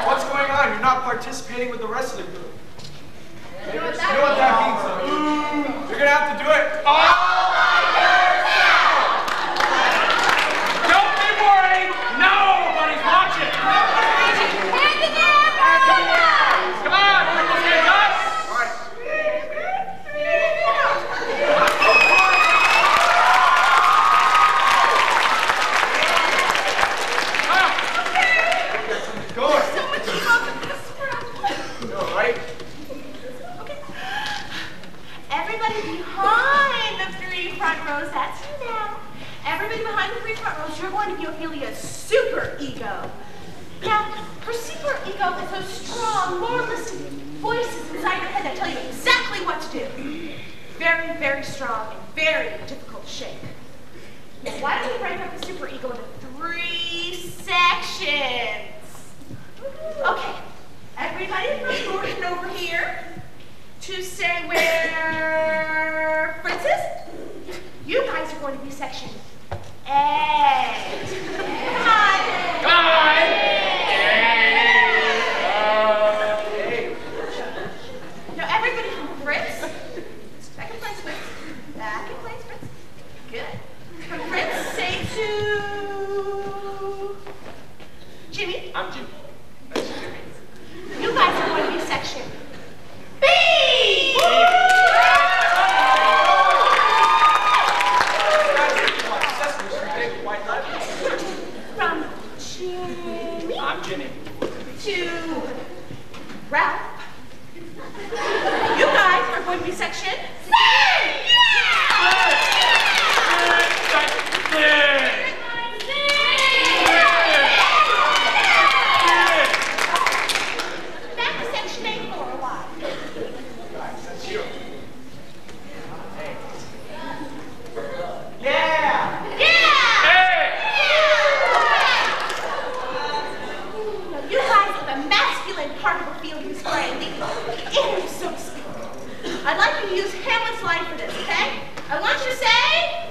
What's going on? You're not participating with the rest of the group. You know what You know what that means, though? You're gonna have to do it. Don't be worried. Nobody's watching. Hands in the air, everybody. Come on, put those hands up. All right. Go on. So much love in this world. You all right? Okay. Everybody behind the 3 front rows, that's you now. Everybody behind the 3 front rows, you're going to be Ophelia's super ego. Now, her super ego is those strong, moralistic voices inside your head that tell you exactly what to do. Very, very strong and very difficult to shake. Now, why don't we break up the superego into 3 sections? Okay, everybody from Gordon over here to say where Fritz is. You guys are going to be section A. Now, everybody from Fritz, back in place, Fritz. Back in place, Fritz. Good. From Fritz, say to Jimmy. I'm Jimmy. That's Jimmy. You guys are going to be section B. From Jimmy. I'm Jimmy. To Ralph. You guys are going to be section C. Back to section A for a while. That's you. Yeah! Now, you guys are the masculine part of Ophelia's brain, the inner, so to speak. I'd like you to use Hamlet's line for this, okay? I want you to say...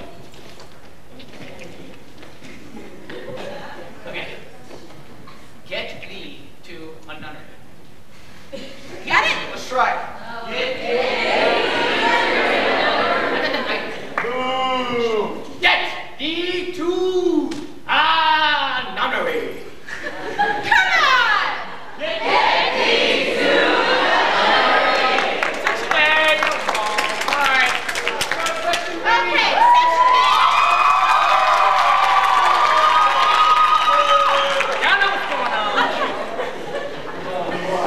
Okay. Get thee to a nunnery. Get it? Let's try Boo! Get thee to a nunnery. Come on! Get thee to Section A. All right. Okay, section B. Y'all know what's going on.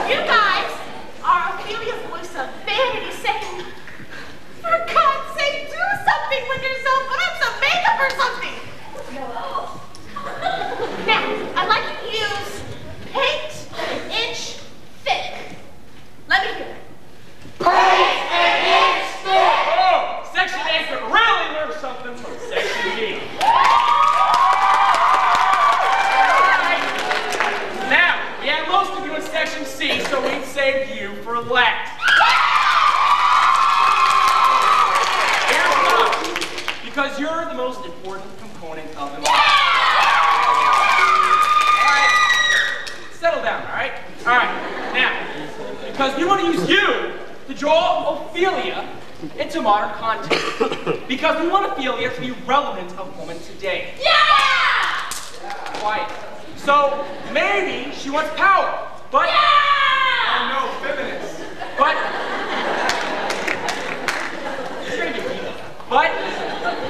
You guys are Ophelia's voice of vanity saying, for God's sake, do something with yourself, put on some makeup or something. Now, I'd like you to use paint an inch thick. Let me hear it. Oh, Section A could really learn something from Section B. Now, we had most of you in Section C, so we saved you for last. Here's why. Because you're the most important component of them all. Alright, settle down, alright? Alright, now, because we want to use you to draw Ophelia into modern context. Because we want Ophelia to be relevant of woman today. Yeah! Quiet. So, maybe she wants power, but... Oh no, feminists. But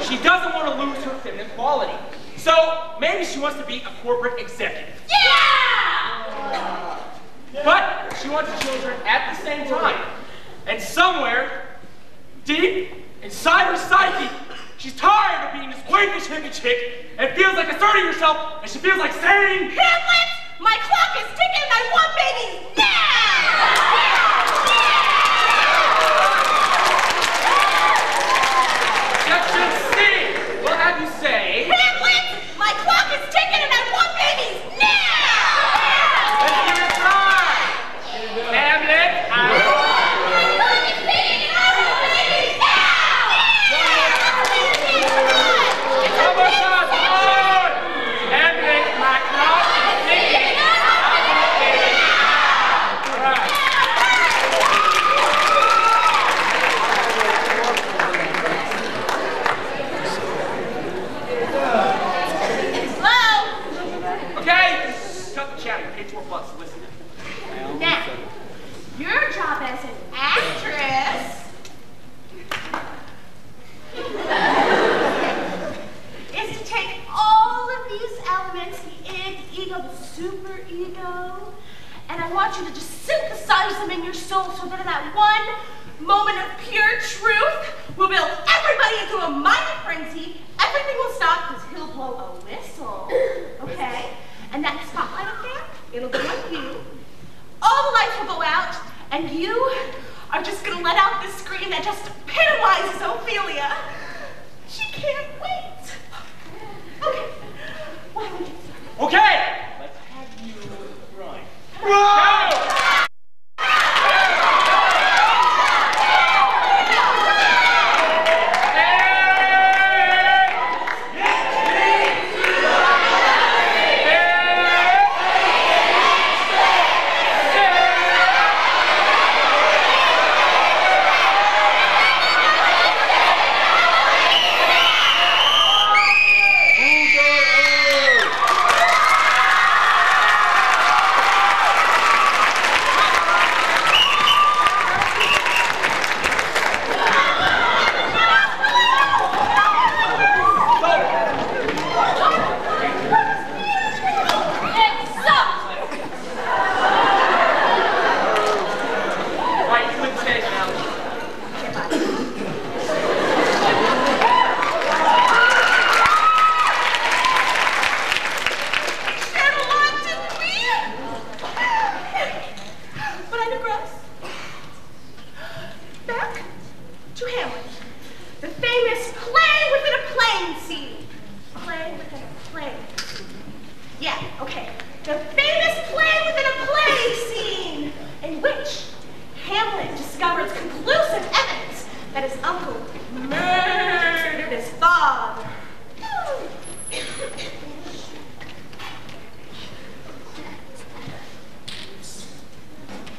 she doesn't want to lose her feminine quality. So maybe she wants to be a corporate executive. Yeah! But she wants children at the same time. And somewhere, deep inside her psyche, she's tired of being this quakish hippie chick and feels like asserting herself, and she feels like saying, Hamlet, my clock is ticking and I want babies now! Section C will have you say, Hamlet, my clock is ticking and I want babies now! let's give it time. Hamlet, My clock is ticking and I want babies now! How about that? Lord! Hamlet, my clock is ticking. All right. Hello? Okay, cut the chatting. Pay tour bus. Listen. Now, your job as an actress is to take all of these elements, the id, the ego, the super ego, and I want you to just synthesize them in your soul so that in that one moment of pure truth will build everybody into a mighty frenzy. Everything will stop because he'll blow a whistle, okay? And that spotlight up there, it'll go on you. All the lights will go out, and you are just gonna let out this scream that just epitomizes Ophelia. She can't wait. Okay. Let's have you run. Go!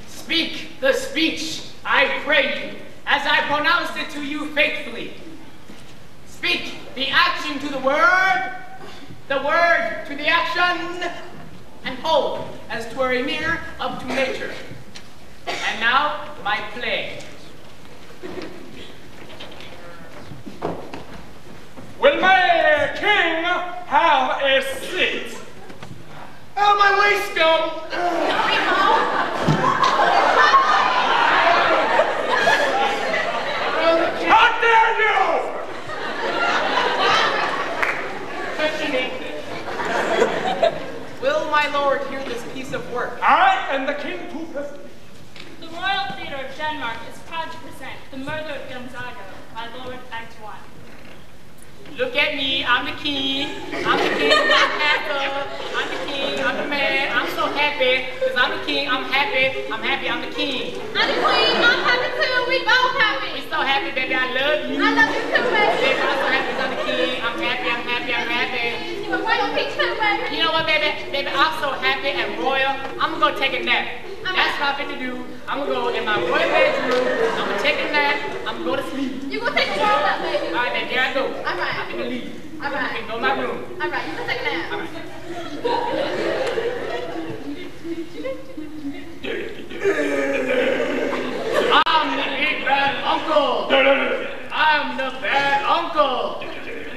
Speak the speech, I pray you, as I pronounced it to you faithfully. Speak the action to the word to the action, and hold as 'twere a mirror up to nature. And now, my play. Will my king have a seat? Out of my way, scum! How dare you! Will my lord hear this piece of work? I am the king to present. The Royal Theatre of Denmark is proud to present The Murder of Gonzago by Lord Act 1. Look at me, I'm the king. I'm the king, I'm happy. I'm the king, I'm the man. I'm so happy, because I'm the king, I'm happy, I'm the king. I'm the queen, I'm happy too, we both happy. We so happy, baby, I love you. I love you too, baby. Baby, I'm so happy, because I'm the king, I'm happy. You a royalty too, baby. You know what, baby? Baby, I'm so happy and royal, I'm gonna go take a nap. That's what I'm finna do. I'm gonna go in my royal bedroom, I'm gonna take a nap, I'm gonna go to sleep. You gonna take a roll up, baby. All right, baby, here I go. All right. I'm gonna leave. All right. I can go to my room. All right, you can take a nap. All right. I'm the big bad uncle. I'm the bad uncle.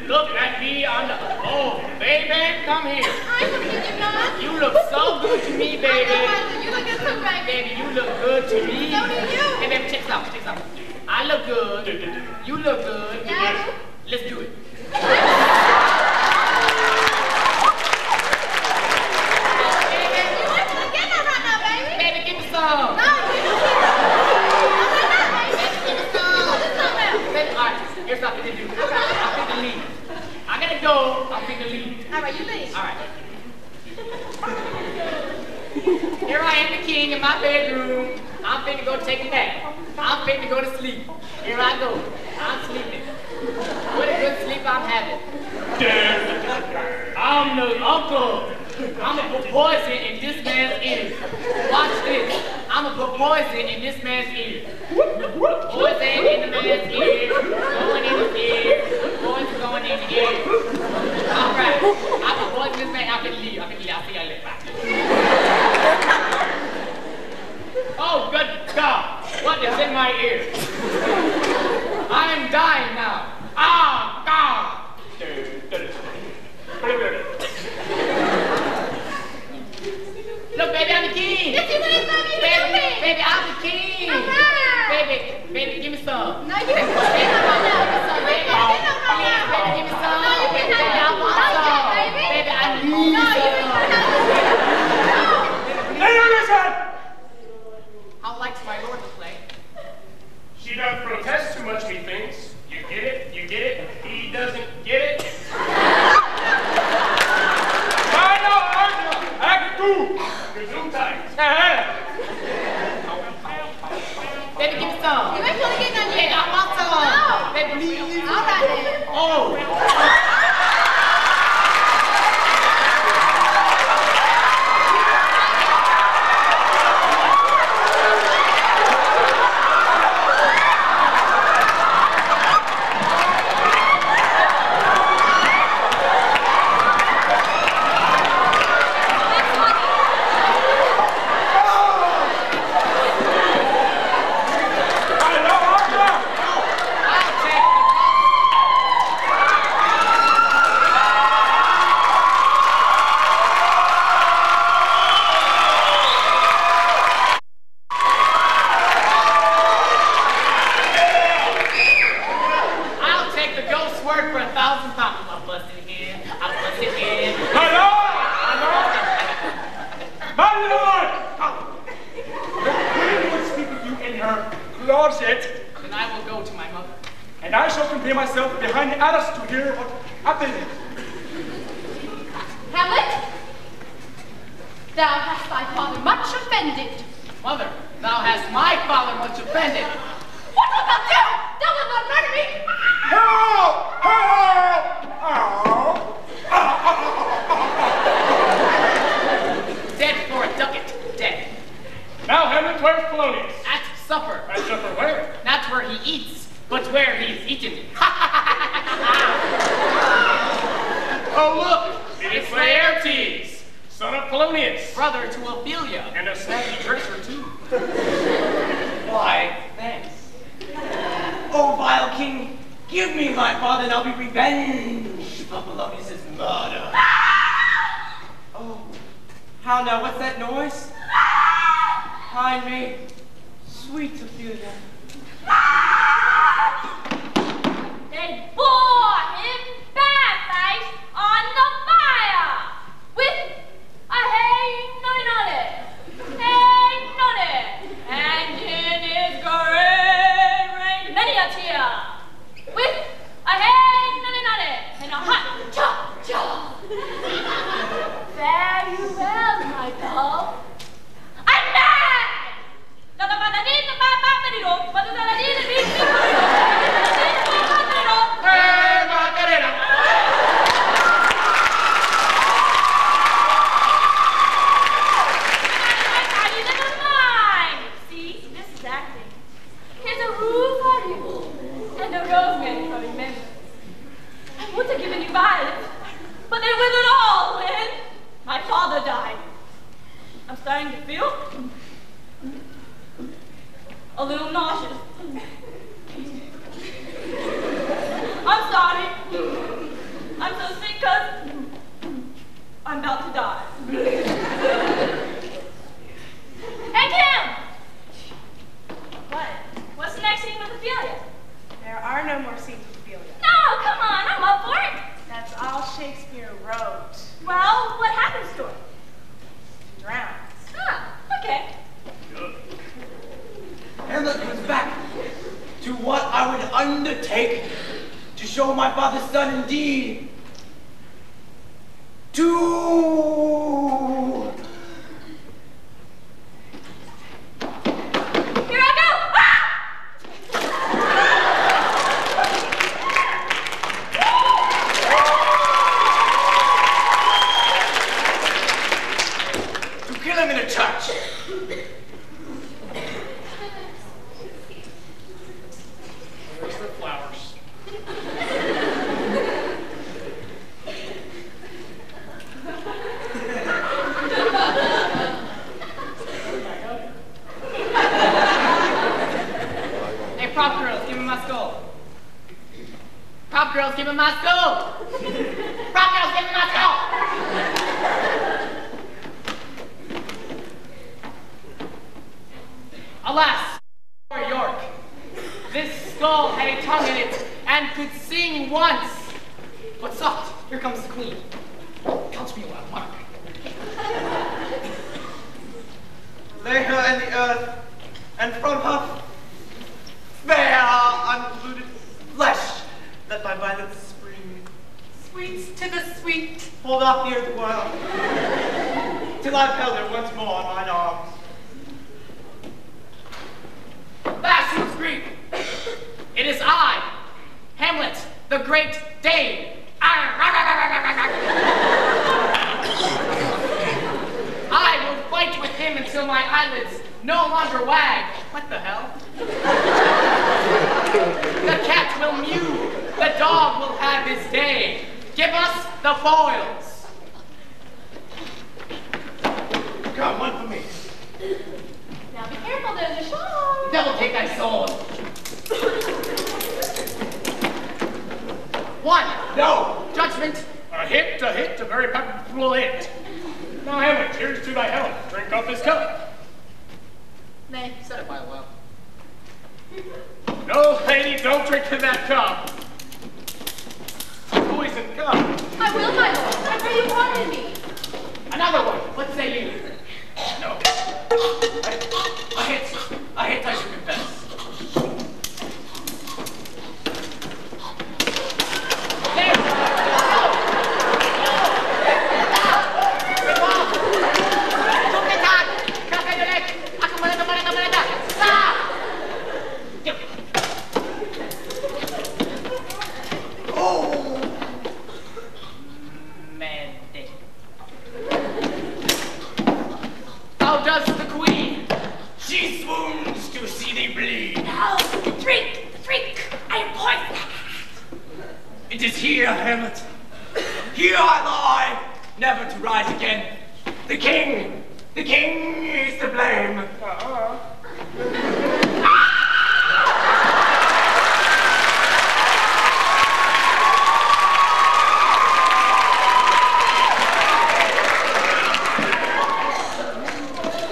Look at me on the... Oh, baby, come here. I look at you, Mama. You look so good to me, baby. I know, you look good too, baby. Baby, you look good to me. So do you. Hey, baby, check this out. I look good. You look good. Yeah. Let's do it. Baby, give me some. No, you don't. Baby, all right, here's what I'm gonna do. I'm gonna leave. I gotta go. I'm gonna leave. All right, you leave. All right. Here I am, the king, in my bedroom. I'm finna go take a nap. I'm finna go to sleep. Here I go. I'm sleeping. What a good sleep I'm having. I'm the uncle. I'm gonna put poison in this man's ear. Watch this. I'm gonna put poison in this man's ear. Poison in the man's ear. Going in his ear. Poison going in the ear. All right. I'm gonna poison this man. I can leave. I'll see y'all later. Bye. Oh, good God. What is in my ear? I am dying now. Ah, God. Look, baby, I'm the king. Yes, you is, baby. Baby, I'm the king. Baby, give me some. No, you can't have right now. Baby, give me some. No, you can't have it. I want some. Baby. Baby, I need some. No, you can't have it. prepare myself behind Alice to hear what happened. Hamlet, thou hast thy father much offended. Mother, thou hast my father much offended. What wilt thou do? Thou wilt not murder me? Help! Help! Dead for a ducat, dead. Now, Hamlet, where's Polonius? At supper. At supper where? Not where he eats, but where he is eaten. Oh, look! It's Laertes, son of Polonius. Brother to Ophelia. And a snappy dresser, too. Why, thanks. Oh, vile king, give me my father and I'll be revenged for Polonius' murder. Oh, how now, what's that noise? Behind me, sweet Ophelia. They bore him bareface on the fire with a hey nonny, and in his great rain many a tear with a hey nonny and a hot cha. Fare you well, my dove. I'm mad! See, this is acting. Here's a ruse for you, and a rosemary for remembrance. I would have given you violence, but they withered all when my father died. I'm starting to feel a little nauseous. I'm sorry. I'm so sick because I'm about to die. Hey, Kim! What? What's the next scene with Ophelia? There are no more scenes with Ophelia. No, come on, I'm up for it. That's all Shakespeare wrote. Well, what happens to her? She drowns. Ah, okay. Hamlet comes back to what I would undertake to show my father's son indeed to Here I go! Ah! to kill him in a touch. Where's the flowers? Hey, prop girls, give me my skull. Prop girls, give me my skull. Prop girls, give me my skull. Alas, poor York, this skull had a tongue in it and could sing once. But soft, here comes the queen. Count me a wild monarch. Lay her in the earth, and from her fair, unpolluted flesh, let my violence spring. Sweets to the sweet, hold off the earth while, till I've held her once more in mine arms. Last who scream. It is I, Hamlet, the great Dane. I will fight with him until my eyelids no longer wag. What the hell? The cat will mew. The dog will have his day. Give us the foils. Come, one for me. Now be careful, there's a shot. Devil take thy soul. One. No. Judgment. A hit, a very powerful hit. Now, Hamlet, here's to thy health. Drink off this cup. Nay, said it by a while. No, lady, don't drink in that cup. Poison cup. I will, my lord. I pray you pardon me. Another one. What say you? No. A hit, I should confess. here, Hamlet. Here I lie, never to rise again. The king is to blame.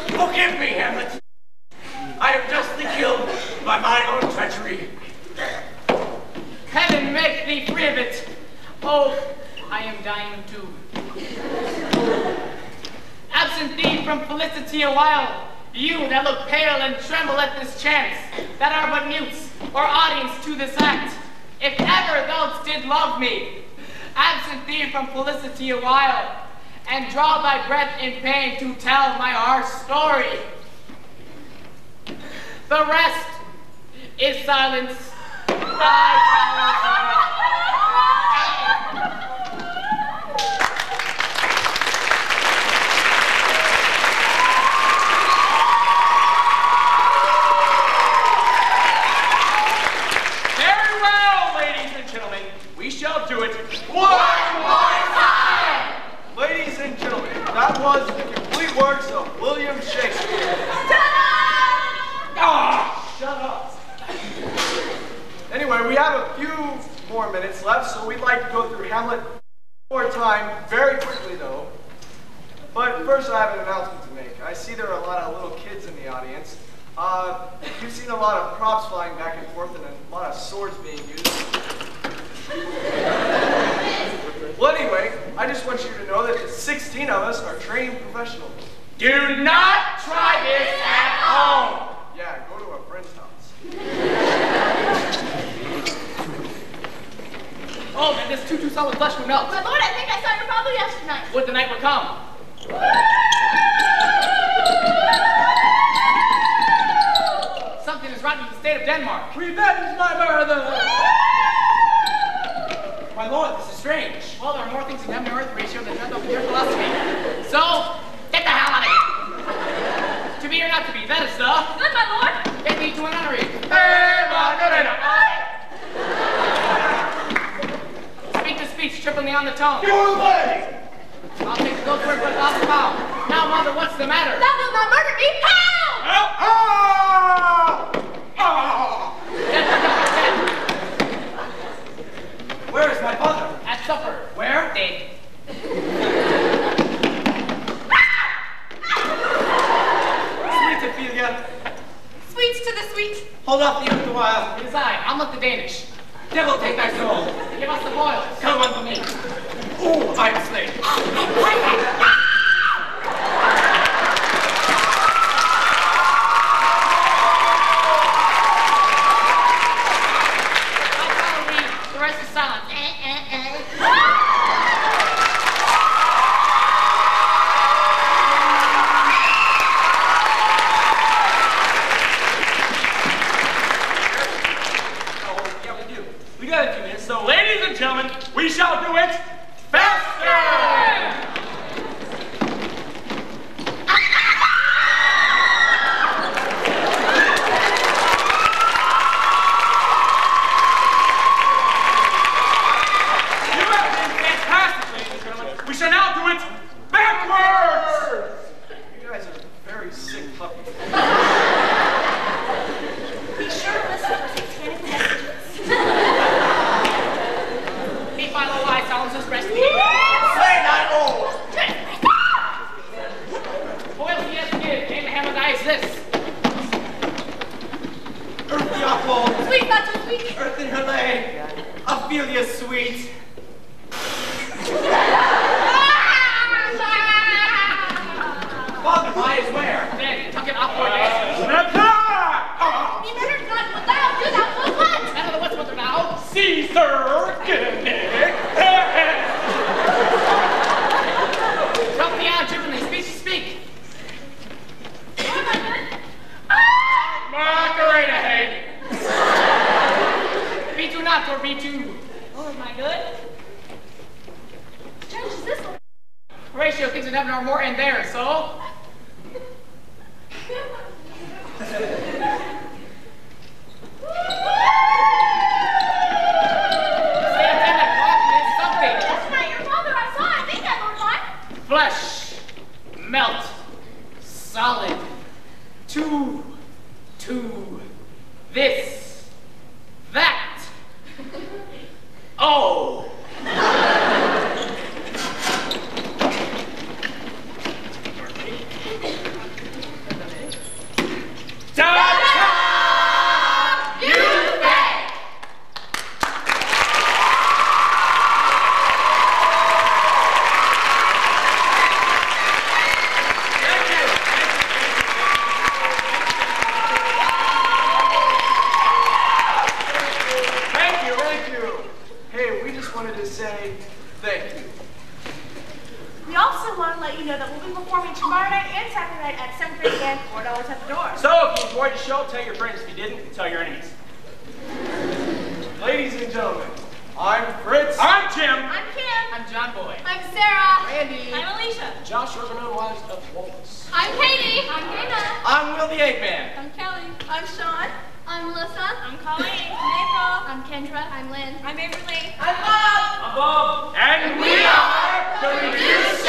Forgive me, Hamlet. I am justly killed by my own treachery. Heaven make thee free of it. Oh, I am dying too. Absent thee from felicity a while, you that look pale and tremble at this chance, that are but mutes or audience to this act, if ever thou did love me, absent thee from felicity a while, and draw thy breath in pain to tell my heart's story. The rest is silence. Very well, ladies and gentlemen. We shall do it One more time! Ladies and gentlemen, that was the complete works of William Shakespeare. Ah, shut up. Anyway, we have a few more minutes left, so we'd like to go through Hamlet one more time, very quickly though. But first I have an announcement to make. I see there are a lot of little kids in the audience. You've seen a lot of props flying back and forth and a lot of swords being used. Well, anyway, I just want you to know that the 16 of us are trained professionals. Do not try this at home. Yeah, go to a friend's house. Oh, man, this too solid flesh would melt. My lord, I think I saw your father yesterday night. Would the night would come. Something is rotten with the state of Denmark. Revenge, my brother! My lord, this is strange. Well, there are more things in heaven and earth, Ratio, than none of your philosophy. So, get the hell out of here. To be or not to be, that is the... Good, my lord. Get me to a nunnery. Speak to speech, tripling on the tongue. Your way! I'll take the goat's word for $1,000. Now, mother, what's the matter? Thou wilt not murder me. Where is my father? At supper. Where? Dead. Sweet Ophelia. Sweets to the sweet. Hold off the earth a while. It is I, Hamlet the Danish. Devil take thy soul. Give us the boils. Come unto me. Ooh, I am slain. The rest is silent. We got a few minutes, so ladies and gentlemen, we shall do it faster! You have been fantastic, ladies and gentlemen. We shall now do it backwards! You guys are very sick puppies. Be sure to listen for satanic messages. Me follow I sounds as rest. Slay thy old. Boil he has give. Aim hammer die is this. Earth the awful. Sweet, not too sweet. Earth in her lay. Ophelia sweet. Father, why is where? Then tuck it up for days. Be better not what thou do, thou wilt what? None of the what's mother now. Caesar! Drop the odd dribbling. Speech to speak. Macarena, hey! B2 not or B2. Oh, am I good? Strange is this one. Ratio things in heaven are more in there, so. Stay attendant, walk flesh, melt, solid, two, this, that, oh. Ta-ta! You bet! Thank you. Hey, we just wanted to say thank you. We also want to let you know that we'll be performing tomorrow night and Saturday night at 7:30 and $4 at the door. So if you enjoyed the show, tell your friends. If you didn't, tell your enemies. Ladies and gentlemen, I'm Fritz. I'm Jim. I'm Kim. I'm John Boy. I'm Sarah. Randy. I'm Alicia. Josh, you're known as of Wallace. I'm Katie. I'm Dana. I'm Will the Eggman. I'm Kelly. I'm Sean. I'm Melissa. I'm Colleen. I'm April. I'm Kendra. I'm Lynn. I'm Averly. I'm Bob. And we are the Reduced